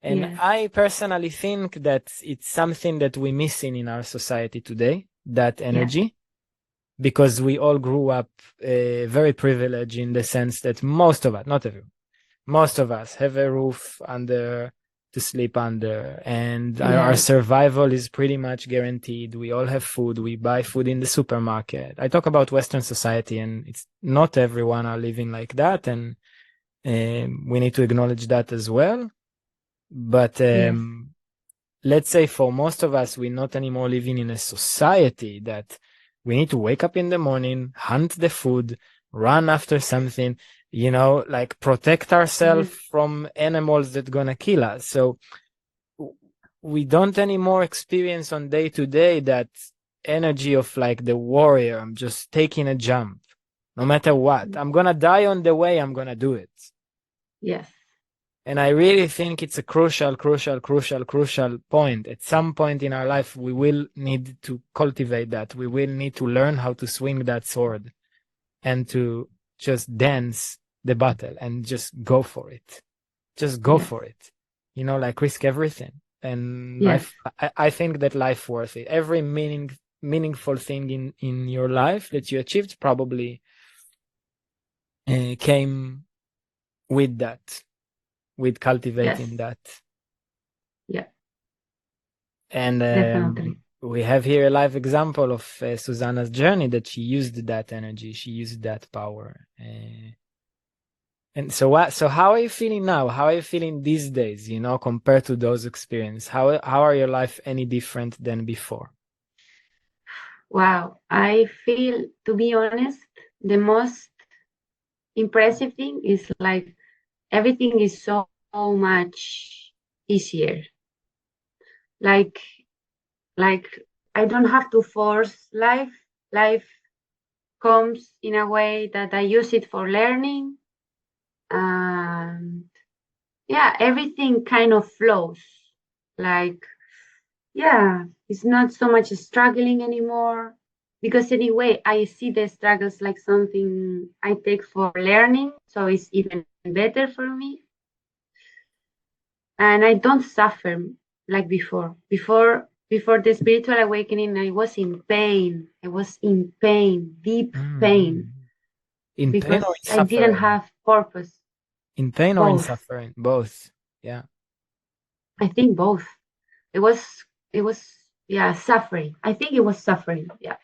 And Yes. I personally think that it's something that we're missing in our society today, that Yes. energy, because we all grew up very privileged in the sense that most of us, not everyone, most of us have a roof under to sleep under, and our Yes. survival is pretty much guaranteed. We all have food. We buy food in the supermarket. I talk about Western society, and it's not everyone are living like that, and we need to acknowledge that as well. But Yes. let's say for most of us, we're not anymore living in a society that we need to wake up in the morning, hunt the food, run after something, like protect ourselves Yes. from animals that gonna kill us. So we don't anymore experience on day to day that energy of like the warrior. I'm just taking a jump, no matter what. I'm gonna die on the way. I'm gonna do it. Yes. And I really think it's a crucial, crucial, crucial, crucial point. At some point in our life, we will need to cultivate that. We will need to learn how to swing that sword and to just dance the battle and just go for it. Just go Yes. for it. Like risk everything. And Yes. I think that life worth it. Every meaningful thing in your life that you achieved probably came with that, with Yes. cultivating that. Yeah. And Definitely. we have here a live example of Susana's journey, that she used that energy, she used that power. And so so how are you feeling now? How are you feeling these days, compared to those experiences? How are your life any different than before? Wow. I feel, to be honest, the most impressive thing is like everything is so much easier. Like like I don't have to force life. Life comes in a way that I use it for learning, and yeah, everything kind of flows. Like, yeah, it's not so much struggling anymore, because anyway I see the struggles like something I take for learning, so it's even better for me. And I don't suffer like before the spiritual awakening. I was in pain. I was in pain, deep pain, Mm. In pain or because in I didn't suffering? have purpose. In pain or in Both. suffering? Both. Yeah. I think both. It was it was yeah, suffering. I think it was suffering. Yeah.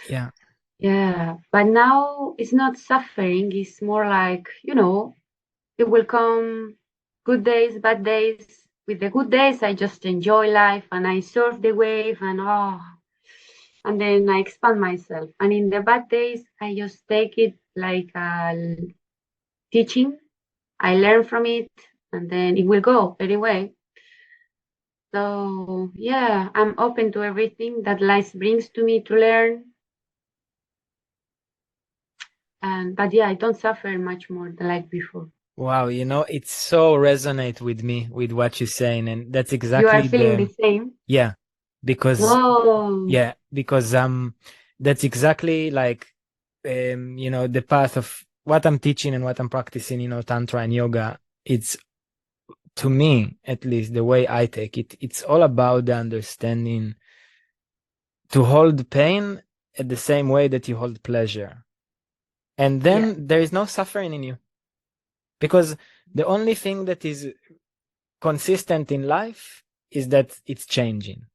Yeah. Yeah. But now it's not suffering, it's more like, it will come good days, bad days. With the good days, I just enjoy life and I surf the wave and then I expand myself. And in the bad days, I just take it like a teaching. I learn from it and then it will go anyway. So yeah, I'm open to everything that life brings to me to learn. And but yeah, I don't suffer much more than like before. Wow, it so resonate with me with what you're saying, and that's You are exactly feeling the the same? yeah, because Whoa. yeah, because that's exactly like the path of what I'm teaching and what I'm practicing, tantra and yoga. It's, to me at least, the way I take it, it's all about the understanding to hold pain at the same way that you hold pleasure. And Yeah. then there is no suffering in you. Because the only thing that is consistent in life is that it's changing,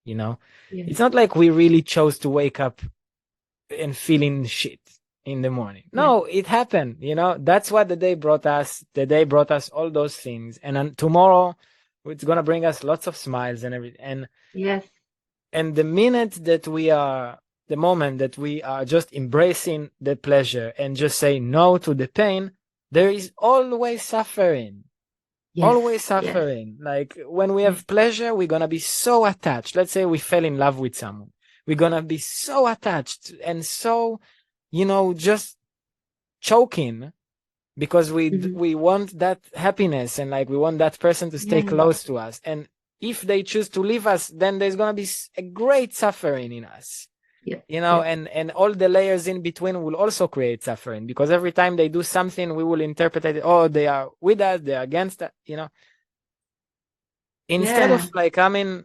you know? Yeah. It's not like we really chose to wake up and feeling shit in the morning. Yeah. No, it happened, That's what the day brought us. The day brought us all those things. And then tomorrow it's gonna bring us lots of smiles and everything. Yes. And the moment that we are just embracing the pleasure and just say no to the pain, there is always suffering. Yes. Always Yes. suffering. Like when we Yes. have pleasure, we're gonna be so attached. Let's say we fell in love with someone. We're gonna be so attached and so, just choking because Hmm. we want that happiness and like we want that person to stay Yeah. close to us. And if they choose to leave us, then there's gonna be a great suffering in us. Yeah. Yeah. And all the layers in between will also create suffering because every time they do something, we will interpret it, oh, they are with us, they're against us. Instead of Yeah. like coming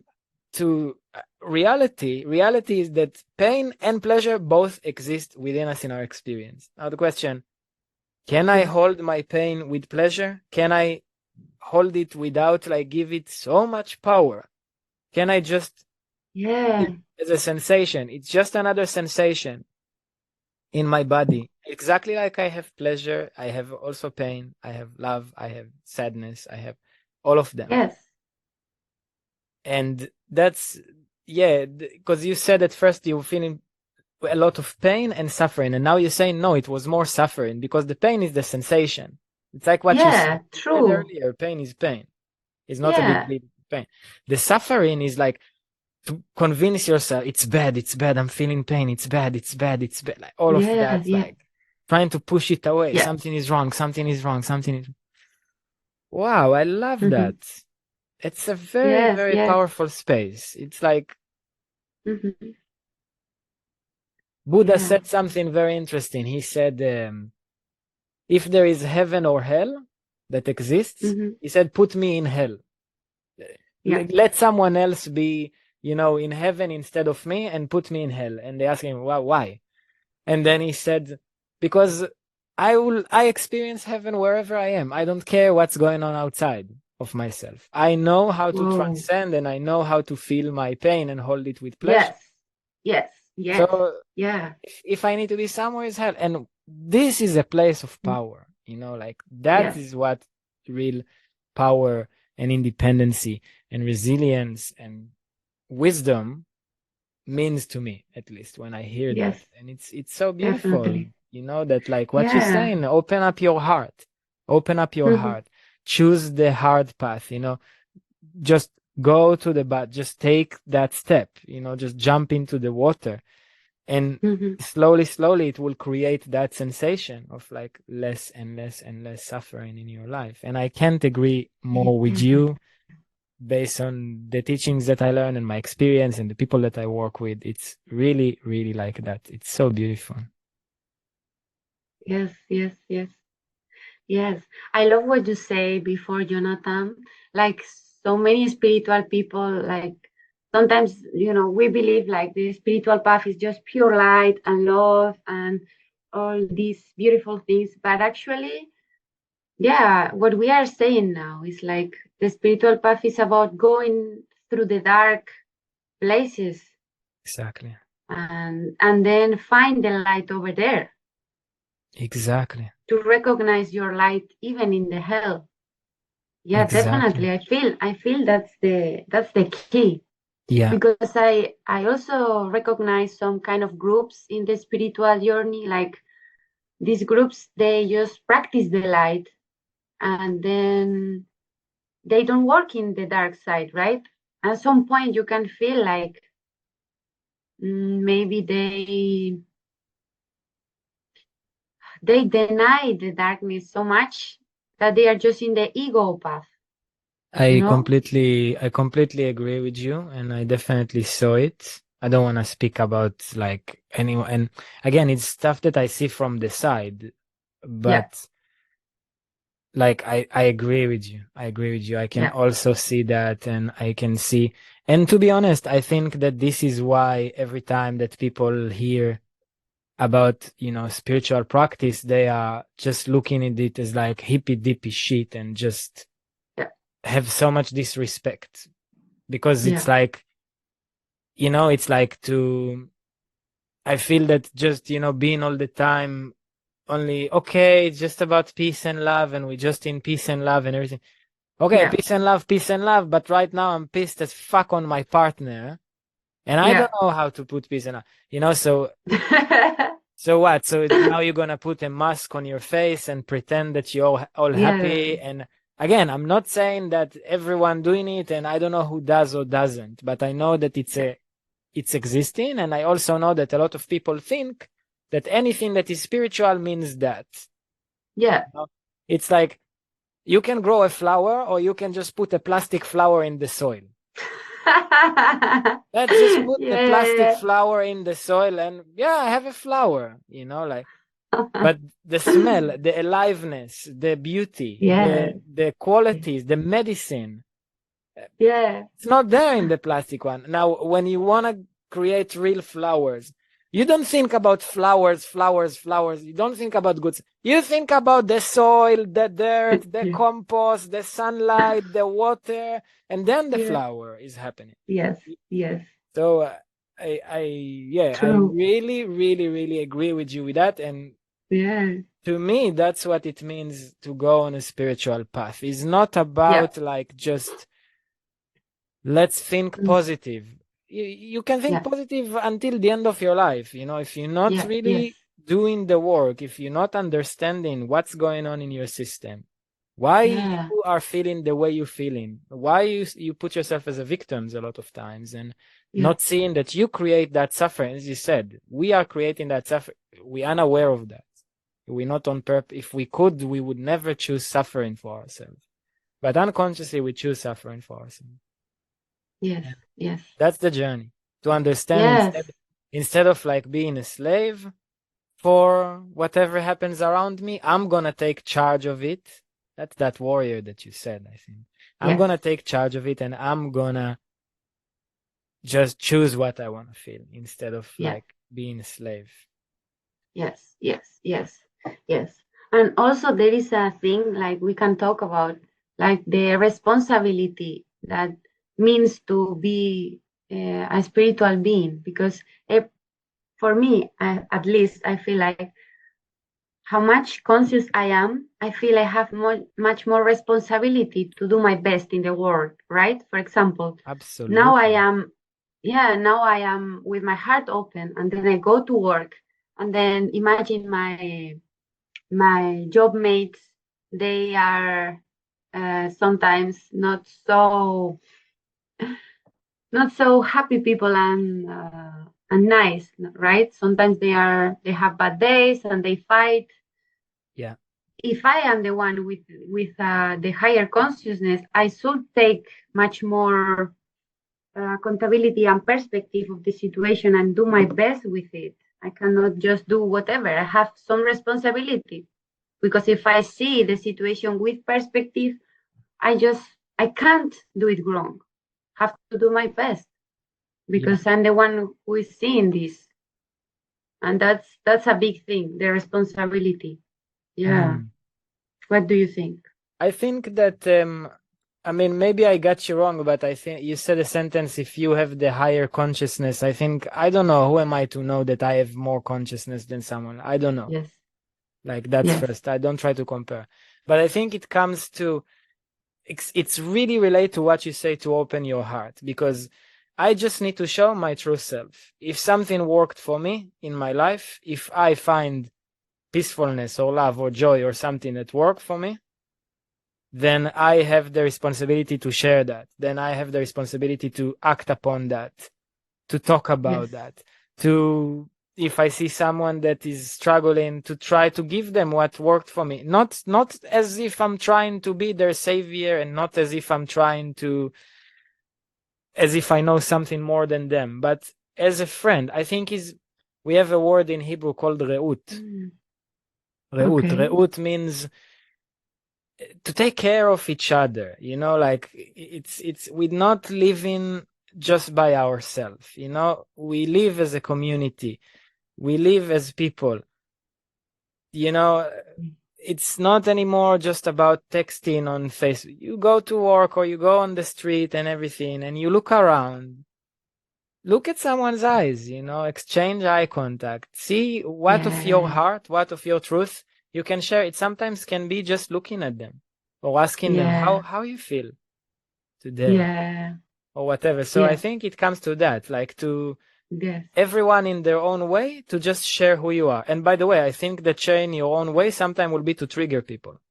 to reality is that pain and pleasure both exist within us in our experience. Now the question, can I Yes. hold my pain with pleasure? Can I hold it without like give it so much power? Can I just feel Yeah. it as a sensation? It's just another sensation in my body. Exactly like I have pleasure, I have also pain, I have love, I have sadness, I have all of them. Yes. And that's, yeah, because you said at first you were feeling a lot of pain and suffering, and now you're saying no, it was more suffering because the pain is the sensation. It's like what you Yeah. said True. earlier, pain is pain. It's not a big Yeah. deal. Pain. The suffering is like to convince yourself it's bad, I'm feeling pain, it's bad, it's bad, it's bad. Like all of Yeah. that, Yeah. like trying to push it away. Yeah. Something is wrong, something is wrong, something is. Wow, I love Hmm. that. It's a very, Yes. very Yes. powerful space. It's like Hmm. Buddha Yeah. said something very interesting. He said, if there is heaven or hell that exists, Hmm. he said, put me in hell. Yeah. Let someone else be, in heaven instead of me and put me in hell. And they asked him, well, why? And then he said, because I experience heaven wherever I am. I don't care what's going on outside of myself. I know how to Whoa. transcend and I know how to feel my pain and hold it with pleasure. Yes. Yes. Yes. So Yeah. if I need to be somewhere, is hell. And this is a place of Mm. power, like that Yes. is what real power and independency and resilience and wisdom means to me, at least when I hear that. Yes. And it's so beautiful, Definitely. that like what you're Yeah. saying, open up your heart, open up your Hmm. heart, choose the hard path, just go to the bat, just take that step, just jump into the water and Hmm. slowly it will create that sensation of like less and less and less suffering in your life. And I can't agree more with Yeah. you based on the teachings that I learn and my experience and the people that I work with. It's really, really like that. It's so beautiful. Yes. Yes. Yes. Yes, I love what you say before, Jonathan. Like so many spiritual people, like sometimes, we believe like the spiritual path is just pure light and love and all these beautiful things. But actually, yeah, what we are saying now is like the spiritual path is about going through the dark places, Exactly. and then find the light over there, Exactly. to recognize your light even in the hell. Yeah, Exactly. definitely. I feel that's the key. Yeah. Because I also recognize some kind of groups in the spiritual journey, like these groups, they just practice the light, and then they don't work in the dark side, right? At some point you can feel like, maybe they deny the darkness so much that they are just in the ego path, you know? I completely agree with you, and I definitely saw it. I don't want to speak about like anyone, and again, it's stuff that I see from the side, Yeah, but like I agree with you. I agree with you. I can yeah, also see that, and I can see, and to be honest, I think that this is why every time that people hear about, spiritual practice, they are just looking at it as like hippy dippy shit and just yeah, have so much disrespect, because it's yeah, like, it's like I feel that just, being all the time only, okay, it's just about peace and love, and we just in peace and love and everything. Okay, yeah, peace and love, but right now I'm pissed as fuck on my partner, and I yeah. don't know how to put peace and love, so what? So now you're gonna put a mask on your face and pretend that you're all Yeah, happy. And again, I'm not saying that everyone doing it, and I don't know who does or doesn't, but I know that yeah, it's existing, and I also know that a lot of people think that anything that is spiritual means that. yeah. You know? It's like you can grow a flower, or you can just put a plastic flower in the soil. Let's just put the plastic Yeah, flower in the soil, and yeah, I have a flower, like. But the smell, the aliveness, the beauty, yeah, the qualities, the medicine, yeah, it's not there in the plastic one. Now, when you want to create real flowers, you don't think about flowers, flowers, flowers. You don't think about goods. You think about the soil, the dirt, the yeah, compost, the sunlight, the water, and then the yeah. flower is happening. Yes, yes, So I true. really, really, really agree with you with that. And Yeah, to me, that's what it means to go on a spiritual path. It's not yeah, about like just let's think mm, positive. You can think yeah, positive until the end of your life. If you're not yeah, yes, really doing the work, if you're not understanding what's going on in your system, why you yeah, are feeling the way you're feeling, why you put yourself as a victim a lot of times, and yeah, not seeing that you create that suffering. As you said, we are creating that suffering. We're unaware of that. We're not on purpose. If we could, we would never choose suffering for ourselves. But unconsciously, we choose suffering for ourselves. yes, And yes, that's the journey, to understand, yes, instead of like being a slave for whatever happens around me, I'm gonna take charge of it. That's that warrior that you said, I think. I'm yes, gonna take charge of it, and I'm gonna just choose what I want to feel instead of yeah, like being a slave. yes, yes, yes, yes. And also there is a thing like we can talk about, like the responsibility that means to be a spiritual being, because for me, at least, I feel like how much conscious I am, I feel I have much more responsibility to do my best in the world, right? For example, now I Absolutely. am, yeah, now I am with my heart open, and then I go to work, and then imagine my job mates, they are sometimes not so happy people, and nice, right? Sometimes they have bad days and they fight. Yeah. If I am the one with the higher consciousness, I should take much more accountability and perspective of the situation and do my best with it. I cannot just do whatever. I have some responsibility, because if I see the situation with perspective, I can't do it wrong. Have to do my best, Yeah. because I'm the one who is seeing this, and that's a big thing. The responsibility. Yeah. Mm. What do you think? I think that I mean, maybe I got you wrong, but I think you said a sentence, if you have the higher consciousness. I think, I don't know, who am I to know that I have more consciousness than someone? I don't know. Yes, Like, that's yes, first. I don't try to compare. But I think it comes to, it's really related to what you say, to open your heart, because I just need to show my true self. If something worked for me in my life, if I find peacefulness or love or joy or something that worked for me, then I have the responsibility to share that. Then I have the responsibility to act upon that, to talk yes, about that, to, if I see someone that is struggling, to try to give them what worked for me. Not as if I'm trying to be their savior, and not as if I'm trying to, as if I know something more than them, but as a friend. I think we have a word in Hebrew called re'ut. mm, Re'ut. okay, Re'ut means to take care of each other, like it's we're not living just by ourselves, we live as a community, we live as people, you know it's not anymore just about texting on Facebook. You go to work or you go on the street and everything, and you look around, look at someone's eyes, exchange eye contact, see what of your yeah, heart, what of your truth you can share. It sometimes can be just looking at them or asking them yeah, how you feel today yeah, or whatever. So I yes, think it comes to that, like, to yes, everyone in their own way, to just share who you are. And by the way, I think that sharing your own way sometimes will be to trigger people.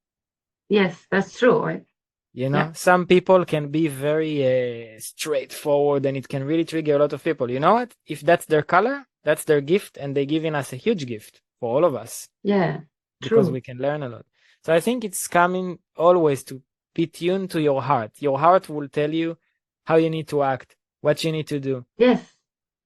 yes, that's true. Right? Yeah, Some people can be very straightforward, and it can really trigger a lot of people. You know what? If that's their color, that's their gift, and they're giving us a huge gift for all of us, yeah, because true. we can learn a lot. So I think it's coming always to be tuned to your heart. Your heart will tell you how you need to act, what you need to do. Yes,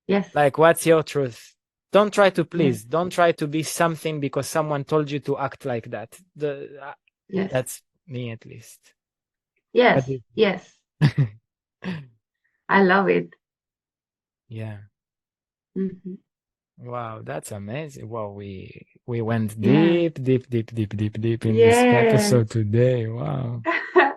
yes, Like, what's your truth? Don't try to yes, please. Don't try to be something because someone told you to act like that. yes, That's me, at least. What yes, do you yes. think? I love it. Yeah. Hmm. Wow, that's amazing. Wow, we went Yeah, deep, deep, deep, deep, deep, deep in this yes, episode today. Wow.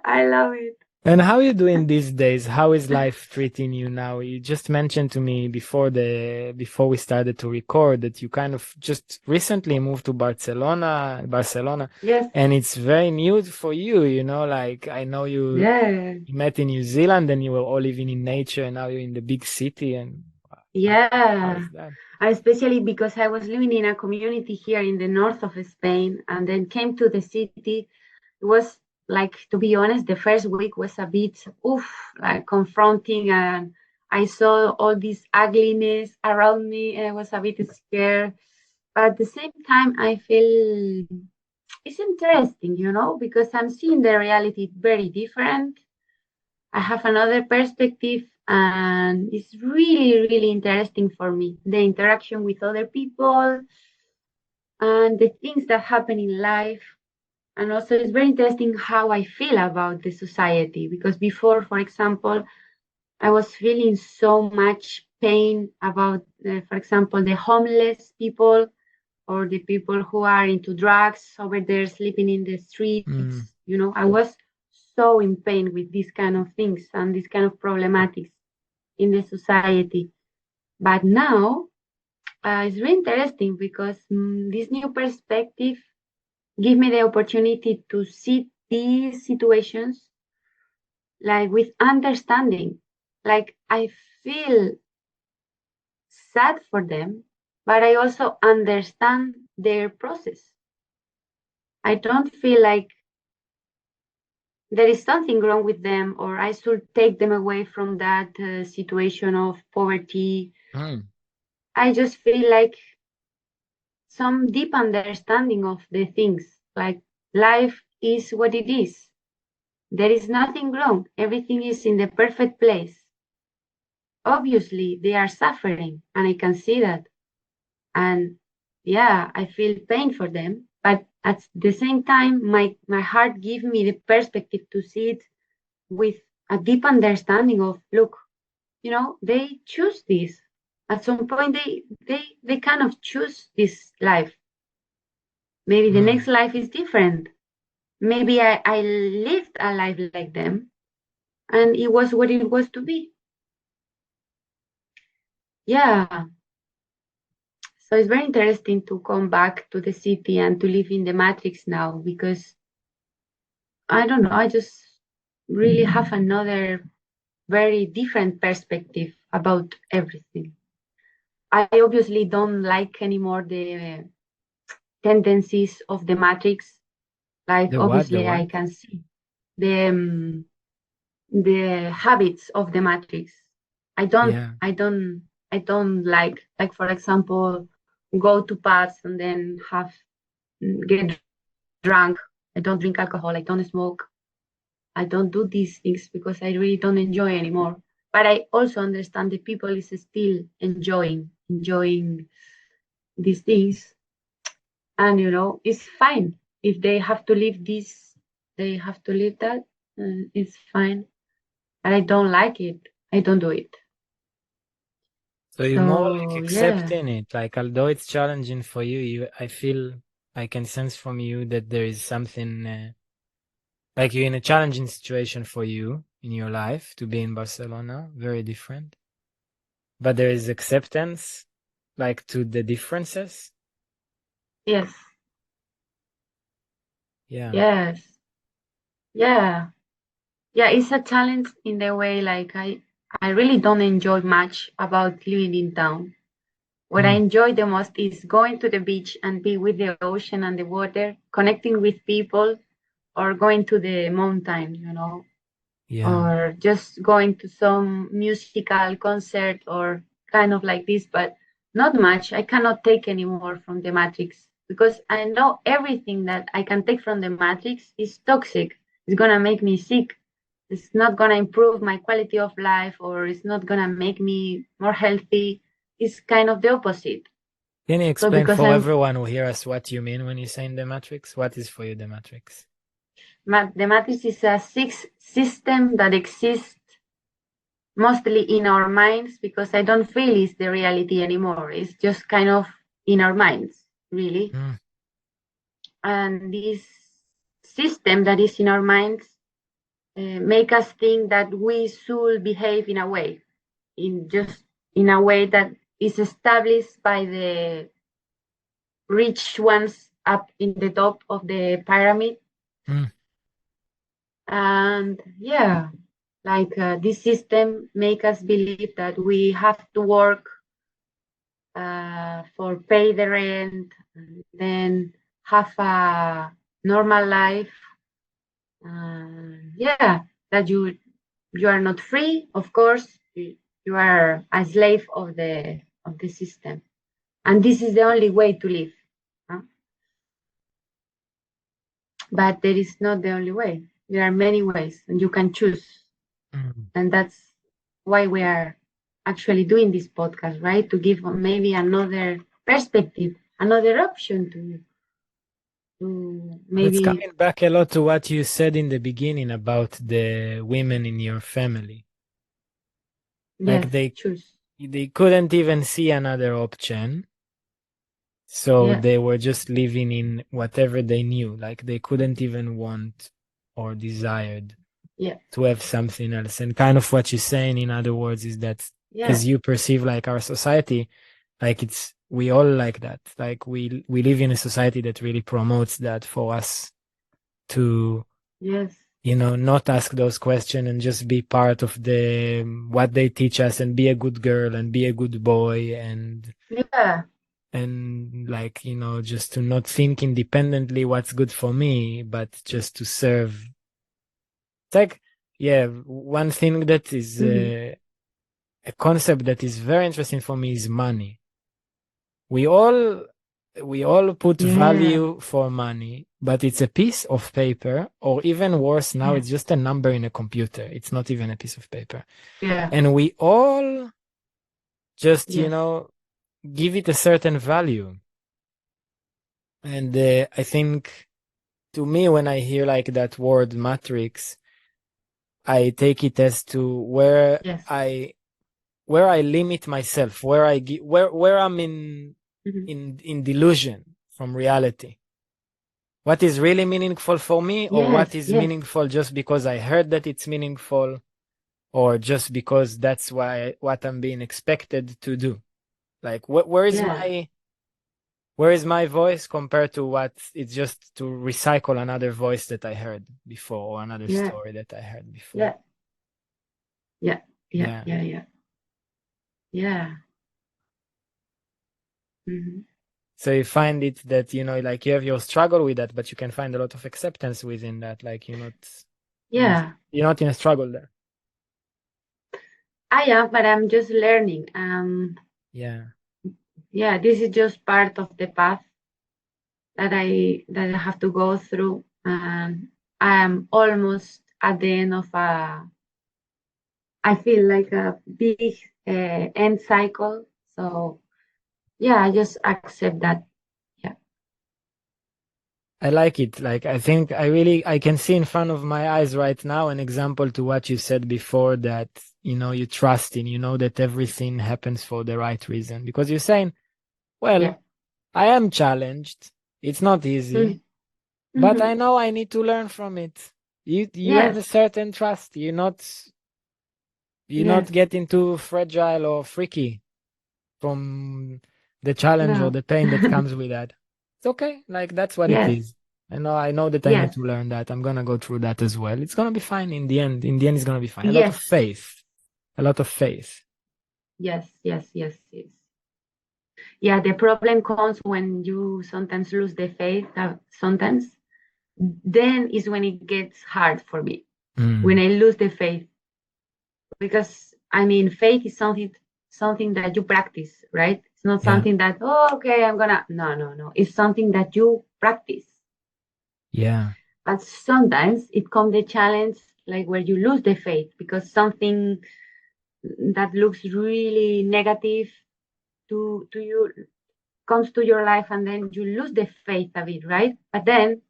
I love it. And how are you doing these days? How is life treating you now? You just mentioned to me before we started to record that you kind of just recently moved to Barcelona, Yes, and it's very new for you, like, I know yeah, you met in New Zealand and you were all living in nature, and now you're in the big city, and how yeah. is that? Especially because I was living in a community here in the north of Spain and then came to the city. It was like, to be honest, the first week was a bit, oof, like confronting. And I saw all this ugliness around me and I was a bit scared. But at the same time, I feel it's interesting, because I'm seeing the reality very different. I have another perspective, and it's really, really interesting for me. The interaction with other people and the things that happen in life. And also, it's very interesting how I feel about the society. Because before, for example, I was feeling so much pain about, for example, the homeless people or the people who are into drugs over there sleeping in the Mm, streets. I was so in pain with these kind of things and these kind of problematics in the society. But now it's really interesting because this new perspective give me the opportunity to see these situations like with understanding. Like I feel sad for them, but I also understand their process. I don't feel like there is something wrong with them or I should take them away from that situation of poverty. mm, I just feel like some deep understanding of the things, like life is what it is. There is nothing wrong. Everything is in the perfect place. Obviously, they are suffering, and I can see that. And yeah, I feel pain for them. But at the same time, my heart gives me the perspective to see it with a deep understanding of, look, they choose this. At some point, they kind of choose this life. Maybe the next mm, life is different. Maybe I lived a life like them. and it was what it was to be. Yeah. So it's very interesting to come back to the city and to live in the matrix now, because I don't know, I just really have another very different perspective about everything. I obviously don't like anymore the tendencies of the matrix. Like The what? The obviously I what? can see the habits of the matrix. I don't Yeah. I don't I don't like for example go to pubs and then have get drunk. I don't drink alcohol. I don't smoke. I don't do these things because I really don't enjoy anymore. But I also understand that people is still enjoying these things, and it's fine if they have to live this. They have to live that. It's fine. But I don't like it. I don't do it. So you're more like So yeah, accepting it. Like although it's challenging for you, I feel I can sense from you that there is something like you're in a challenging situation for you in your life to be in Barcelona, very different. But there is acceptance, like to the differences. yes, Yeah. yes, yeah, yeah. It's a challenge in the way like I really don't enjoy much about living in town. What I Mm, enjoy the most is going to the beach and be with the ocean and the water, connecting with people, or going to the mountain, yeah. or just going to some musical concert or kind of like this, but not much. I cannot take anymore from the matrix because I know everything that I can take from the matrix is toxic. It's gonna make me sick. It's not gonna improve my quality of life, or it's not gonna make me more healthy. It's kind of the opposite. Can you So explain because for I'm everyone who hear us what you mean when you say in the Matrix? What is for you the Matrix? the matrix is a system that exists mostly in our minds, because I don't feel it's the reality anymore. It's just kind of in our minds, really. Mm, And this system that is in our minds make us think that we should behave in a way, in a way that is established by the rich ones up in the top of the pyramid. mm, And yeah, like this system make us believe that we have to work for pay the rent, and then have a normal life. Yeah, that you are not free. Of course, you are a slave of the system, and this is the only way to live. Huh? But there is not the only way. There are many ways, and you can choose. mm. And that's why we are actually doing this podcast, right? To give maybe another perspective, another option to That's maybe, coming back a lot to what you said in the beginning about the women in your family. yes, Like they choose. they couldn't even see another option. So Yeah, they were just living in whatever they knew. Like they couldn't even want or desired yeah, to have something else. And kind of what you're saying, in other words, is that yeah, because you perceive like our society, like it's we all like that. Like we live in a society that really promotes that for us to, yes, not ask those questions and just be part of the what they teach us and be a good girl and be a good boy yeah, and like just to not think independently what's good for me, but just to serve. It's like, yeah, one thing that is mhm, a concept that is very interesting for me is money. We all we all put yeah, value for money, but it's a piece of paper, or even worse now, yeah, it's just a number in a computer. It's not even a piece of paper. yeah, And we all just yes, give it a certain value. And I think, to me, when I hear like that word matrix, I take it as to yes, where I limit myself, where where I'm in mhm, in delusion from reality. What is really meaningful for me, or what yes, is yes, meaningful just because I heard that it's meaningful. or just because that's what I'm being expected to do? Like, where is Yeah. my voice compared to what it's just to recycle another voice that I heard before or another Yeah. story that I heard before. Yeah. Yeah. Yeah. Yeah. Yeah. Yeah. Yeah. Hmm. So you find it that, like you have your struggle with that, but you can find a lot of acceptance within that. Like in a, Yeah. you're not in a struggle there. I am, but I'm just learning. Yeah. Yeah, this is just part of the path that I have to go through. And I am almost at the end of I feel like a big end cycle. So yeah, I just accept that. Yeah. I like it. Like, I think I can see in front of my eyes right now an example to what you said before that, you trust in, that everything happens for the right reason. Because you're saying, Yeah. well, I am challenged. It's not easy, but I Mm-hmm. know I need to learn from it. You have Yes. a certain trust. You're not Yes. getting too fragile or freaky from the challenge or No. the pain that comes with that. It's okay. Like, that's what it Yes. is. I know that I need Yes. to learn that. I'm gonna go through that as well. It's gonna be fine in the end. In the end, it's gonna be fine. A lot of Yes. faith. A lot of faith. Yes. Yes. Yes. Yes. Yeah. The problem comes when you sometimes lose the faith. Sometimes then is when it gets hard for me. When Mm, I lose the faith, because I mean, faith is something that you practice, right? It's not yeah. something that, oh, okay, I'm gonna. No, no, no. It's something that you practice. Yeah. But sometimes it comes the challenge, like where you lose the faith because something that looks really negative to you comes to your life, and then you lose the faith of it, right? But then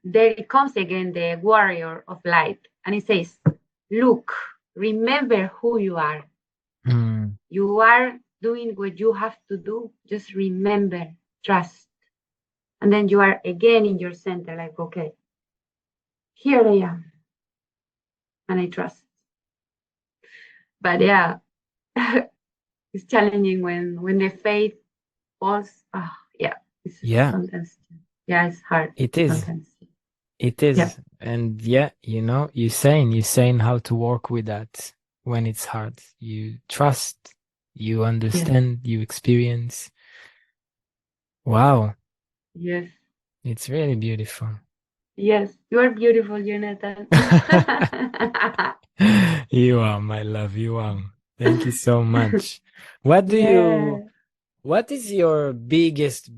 there it comes again the warrior of light, and it says, "Look, remember who you are. Mm, You are doing what you have to do. Just remember, trust." And then you are again in your center, like, okay, here I am, and I trust. But yeah, it's challenging when the faith falls. Yeah, it's yeah. sometimes, yeah, it's hard It is. sometimes. It Yeah, is. And yeah, you're saying how to work with that when it's hard. You trust, you yes, understand, you experience. Wow. yes, It's really beautiful. yes. You are beautiful, Jonathan. You are, my love. You are. Thank you so much. What do you, Yeah. what is your biggest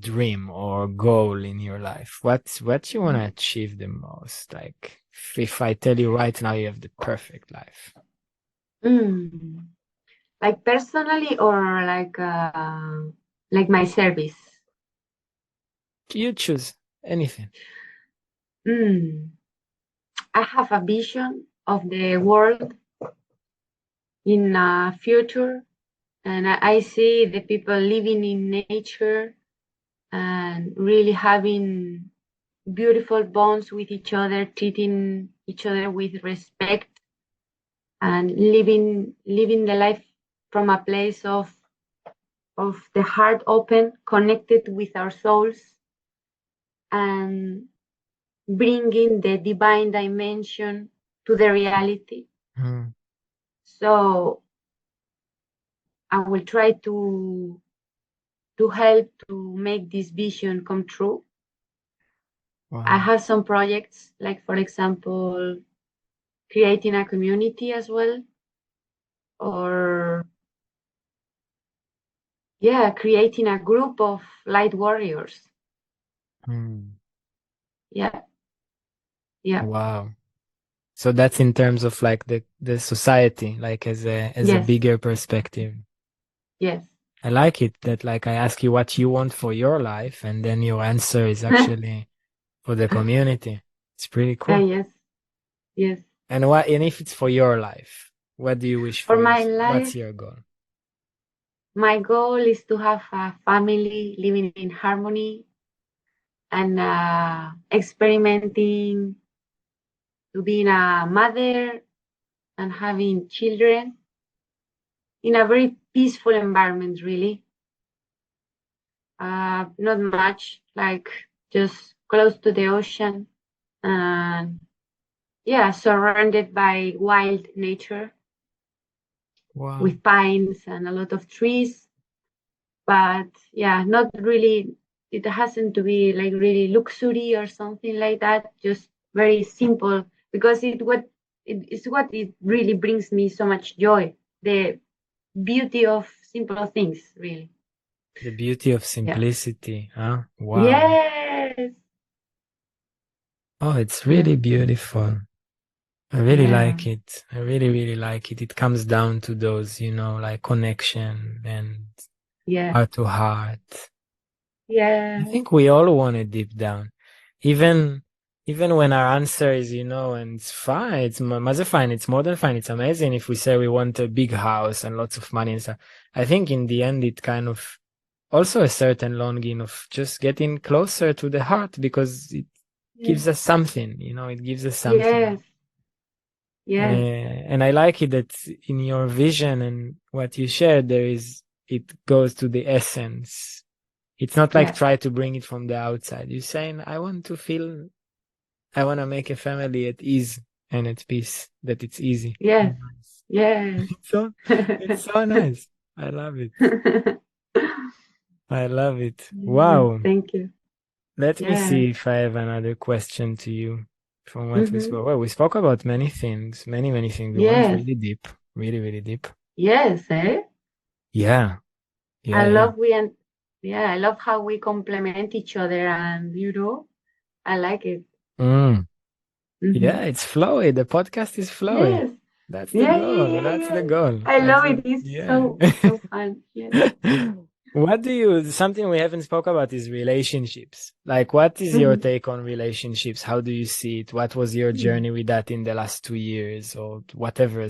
dream or goal in your life? What you want to achieve the most? Like, if I tell you right now you have the perfect life, Mm. Like personally or like my service. you choose anything. Mm. I have a vision of the world in a future, and I see the people living in nature and really having beautiful bonds with each other, treating each other with respect, and living the life from a place of the heart open, connected with our souls, and bringing the divine dimension to the reality. Mm, So I will try to help to make this vision come true. I wow. have some projects, like for example, creating a community as well, or yeah, creating a group of light warriors. Mm, Yeah, yeah, wow. So that's in terms of like the society, like as a yes, bigger perspective. yes. I like it that like I ask you what you want for your life, and then your answer is actually for the community. It's pretty cool. Yes, yes. And if it's for your life, what do you wish For for my yourself? What's life, your goal? my goal is to have a family living in harmony and experimenting to being a mother and having children in a very peaceful environment, really. Not much, like just close to the ocean, and yeah, surrounded by wild nature Wow. with pines and a lot of trees. But yeah, not really, it hasn't to be like really luxury or something like that, just very simple, because it is what it really brings me so much joy, the beauty of simple things, really. The beauty of Yeah. simplicity, huh? Wow. Yes. Oh, it's really beautiful. I really Yeah. like it. I really, really like it. It comes down to those, like connection and Yeah. heart to heart. I Yeah. think we all want it deep down. Even even when our answer is, and it's fine, it's mother fine, it's more than fine, it's amazing if we say we want a big house and lots of money and stuff. I think in the end it kind of also a certain longing of just getting closer to the heart because it Yeah. gives us something, it gives us something. Yes. Yes. And I like it that in your vision and what you shared, it goes to the essence. It's not like Yeah. try to bring it from the outside. You're saying, I want to make a family at ease and at peace, that it's easy. Yes. And nice. Yes. So, it's so nice. I love it. I love it. Yes. Wow. Thank you. Let me Yeah. see if I have another question to you from what we Mm-hmm. spoke. Well, we spoke about many things, many, many things. We went Yes. really deep, really, really deep. Yes. Eh? Yeah. Yeah. I Yeah. love yeah, I love how we complement each other, and I like it. Mm. Mm-hmm. Yeah. It's flowy. The podcast is flowy. Yes. That's the Yeah, yeah, goal. yeah, That's yeah. the goal. I That's love the, it. It's yeah. so fun. Yes. Something we haven't spoke about is relationships. Like, what is your Mm-hmm. take on relationships? How do you see it? What was your Mm-hmm. journey with that in the last 2 years or whatever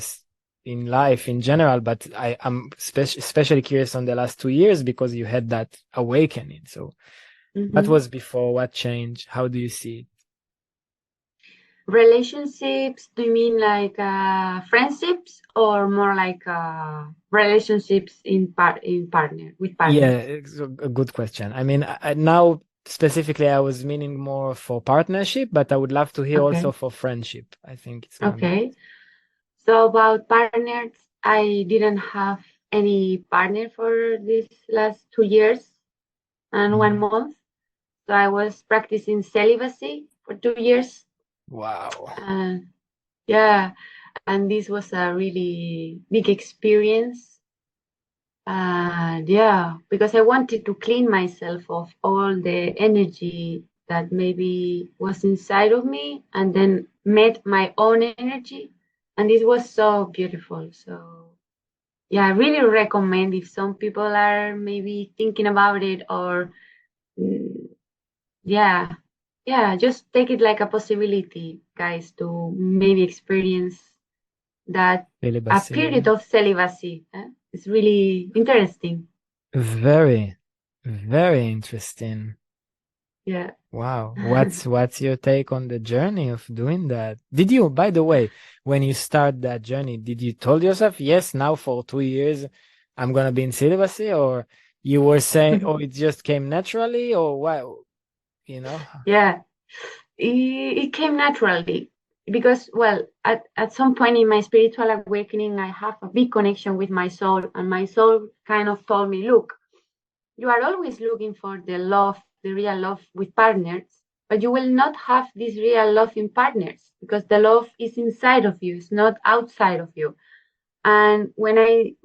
in life in general? But I'm especially curious on the last 2 years because you had that awakening. So what Mm-hmm. was before? What changed? How do you see it? Relationships, do you mean like friendships or more like relationships in partner with Yeah, partners? it's a good question. I mean, now specifically, I was meaning more for partnership, but I would love to hear also Okay. for friendship. I think it's gonna be Okay. So about partners, I didn't have any partner for these last 2 years and one Mhm. month. So I was practicing celibacy for 2 years. Wow. And yeah, and this was a really big experience. And yeah, because I wanted to clean myself of all the energy that maybe was inside of me and then met my own energy. And this was so beautiful. So yeah, I really recommend if some people are maybe thinking about it or mm, yeah, yeah, just take it like a possibility, guys, to maybe experience that a Celibacy, period yeah. of celibacy. It's really interesting. Very, very interesting. Yeah. Wow. What's your take on the journey of doing that? Did you, by the way, when you start that journey, did you told yourself, yes, now for 2 years I'm gonna be in celibacy, or you were saying, oh, it just came naturally, or what? You know? Yeah, it came naturally because, well, at some point in my spiritual awakening, I have a big connection with my soul, and my soul kind of told me, look, you are always looking for the love, the real love with partners, but you will not have this real love in partners because the love is inside of you, it's not outside of you. And when I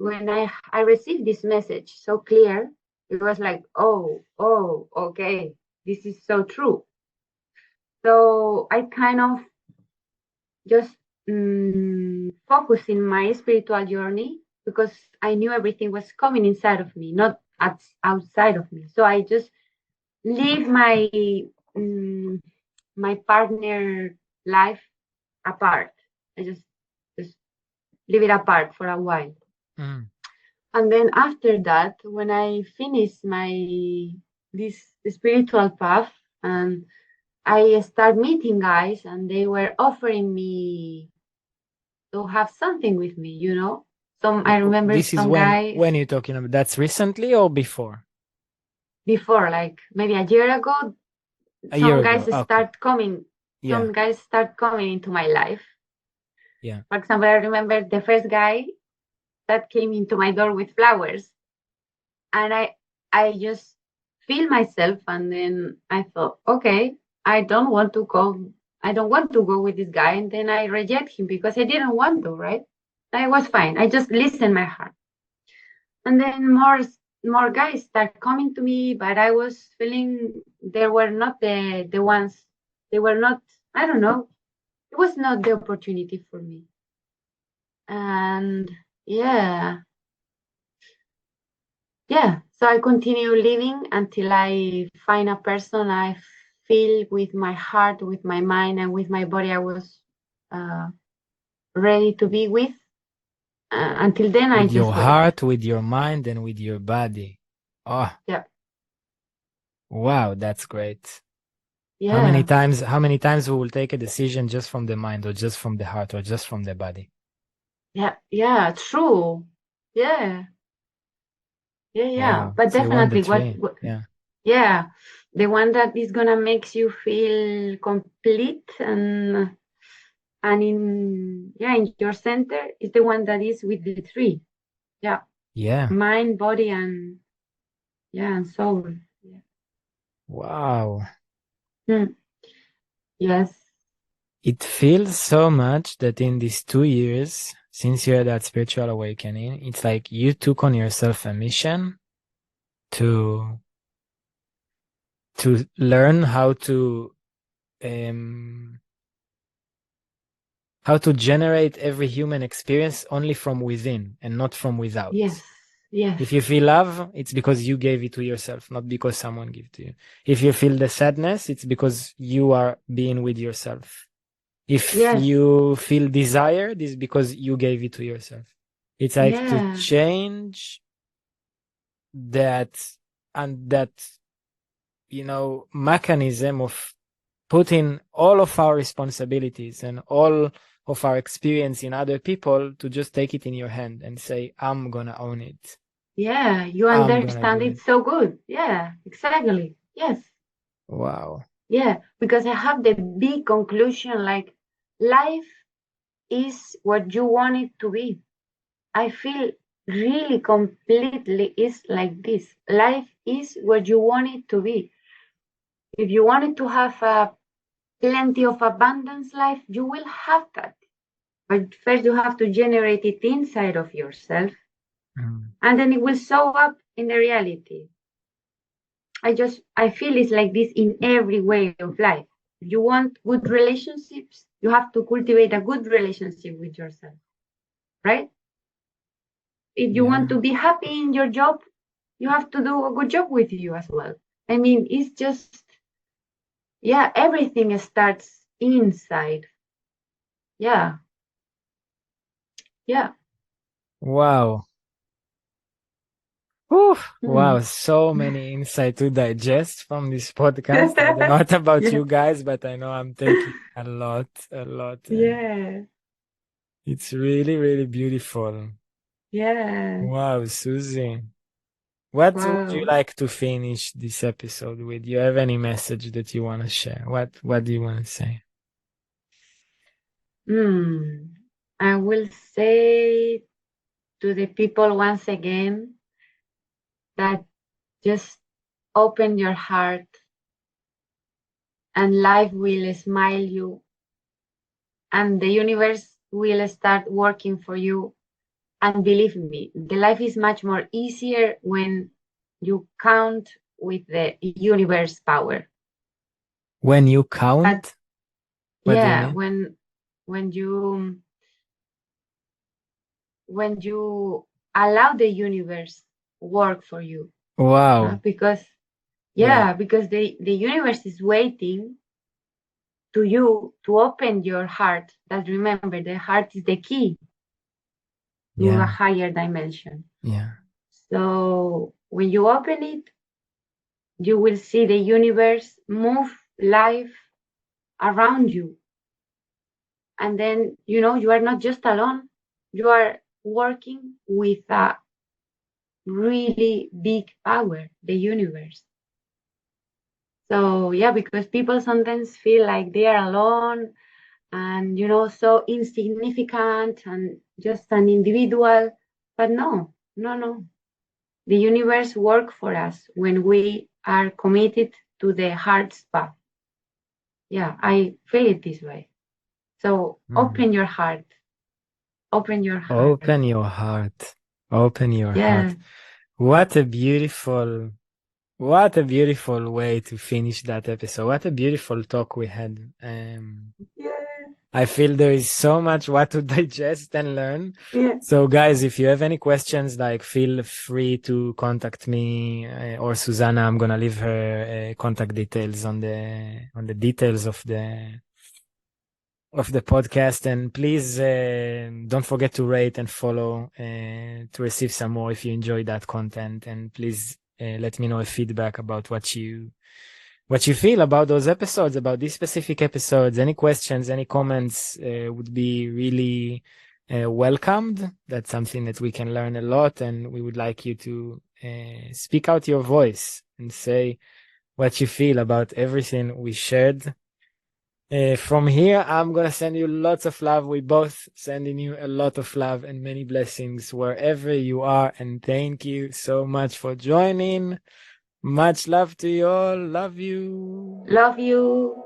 received this message so clear, it was like, oh, okay, this is so true. So I kind of just focused in my spiritual journey because I knew everything was coming inside of me, not outside of me. So I just leave mm, my partner life apart. I just leave it apart for a while. Mm. And then after that, when I finished my this spiritual path, and I start meeting guys, and they were offering me to have something with me, you know. I remember This is some guys when you're talking about, that's recently or before? before, like maybe a year ago, A year ago. Okay. some Yeah. guys start coming into my life. Yeah. For example, I remember the first guy that came into my door with flowers, and I just feel myself, and then I thought, okay, I don't want to go. I don't want to go with this guy, and then I reject him because I didn't want to, right? I was fine. I just listened my heart. And then more guys start coming to me, but I was feeling they were not the ones. They were not. I don't know. It was not the opportunity for me. And yeah, yeah. So I continue living until I find a person I feel with my heart, with my mind, and with my body. I was uh, ready to be with. Until then, I With your just wait. heart, with your mind, and with your body. Oh, Yeah, wow, that's great. yeah, How many times we will take a decision just from the mind or just from the heart or just from the body? yeah, yeah. True. Yeah. Yeah, yeah, Wow. but So you want the definitely three. Yeah. yeah, the one that is gonna makes you feel complete and in your center is the one that is with the three. Yeah, Yeah. mind, body, and yeah, and soul. Yeah. Wow. Hmm. Yes. It feels so much that in these 2 years, since you had that spiritual awakening, it's like you took on yourself a mission to learn um how to generate every human experience only from within and not from without. Yes. Yes. If you feel love, it's because you gave it to yourself, not because someone gave it to you. If you feel the sadness, it's because you are being with yourself. If Yes. you feel desire, this is because you gave it to yourself. It's like to Yeah. change that and that, mechanism of putting all of our responsibilities and all of our experience in other people to just take it in your hand and say, I'm gonna own it. Yeah. You I'm gonna understand do it it. so good. Yeah. Exactly. Yes. Wow. Yeah. Because I have the big conclusion like life is what you want it to be. I feel really completely is like this. Life is what you want it to be. If you wanted to have a plenty of abundance life, you will have that. But first you have to generate it inside of yourself Mm. and then it will show up in the reality. I feel it's like this in every way of life. If you want good relationships, you have to cultivate a good relationship with yourself, right? If you want Yeah. to be happy in your job, you have to do a good job with you as well. I mean, it's just, yeah, everything starts inside. Yeah, yeah. Wow. Whew. Hmm. Wow. So many insight to digest from this podcast. I don't know what about Yeah, you guys, but I know I'm taking a lot, and yeah, it's really, really beautiful. yeah. Wow, Susie. What would you Wow. like to finish this episode with? Do you have any message that you want to share? What do you want to say? Hmm. I will say to the people once again that just open your heart and life will smile you and the universe will start working for you. And believe me, the life is much more easier when you count with the universe power. When you But count, what do you yeah, mean? when you when you allow the universe work for you, Wow. because Yeah. yeah, because the universe is waiting to you to open your heart. That remember, the heart is the key to a Yeah. higher dimension. Yeah. So when you open it, you will see the universe move life around you And then, you are not just alone. You are working with a really big power, the universe. So yeah, because people sometimes feel like they are alone and, so insignificant and just an individual. But no, no, no. The universe works for us when we are committed to the hard path. Yeah, I feel it this way. So open your heart. Open your heart. Open your heart. Open your Yeah. heart. What a beautiful, what a beautiful way to finish that episode. What a beautiful talk we had. Yeah. I feel there is so much what to digest and learn. Yeah. So guys, if you have any questions, like feel free to contact me or Susana. I'm gonna leave her contact details on the details of the podcast, and please don't forget to rate and follow to receive some more if you enjoy that content, and please let me know a feedback about what you feel about those episodes, about these specific episodes. Any questions, any comments would be really welcomed. That's something that we can learn a lot, and we would like you to speak out your voice and say what you feel about everything we shared. From here, I'm gonna send you lots of love. We both sending you a lot of love and many blessings wherever you are. And thank you so much for joining. Much love to you all. Love you. Love you.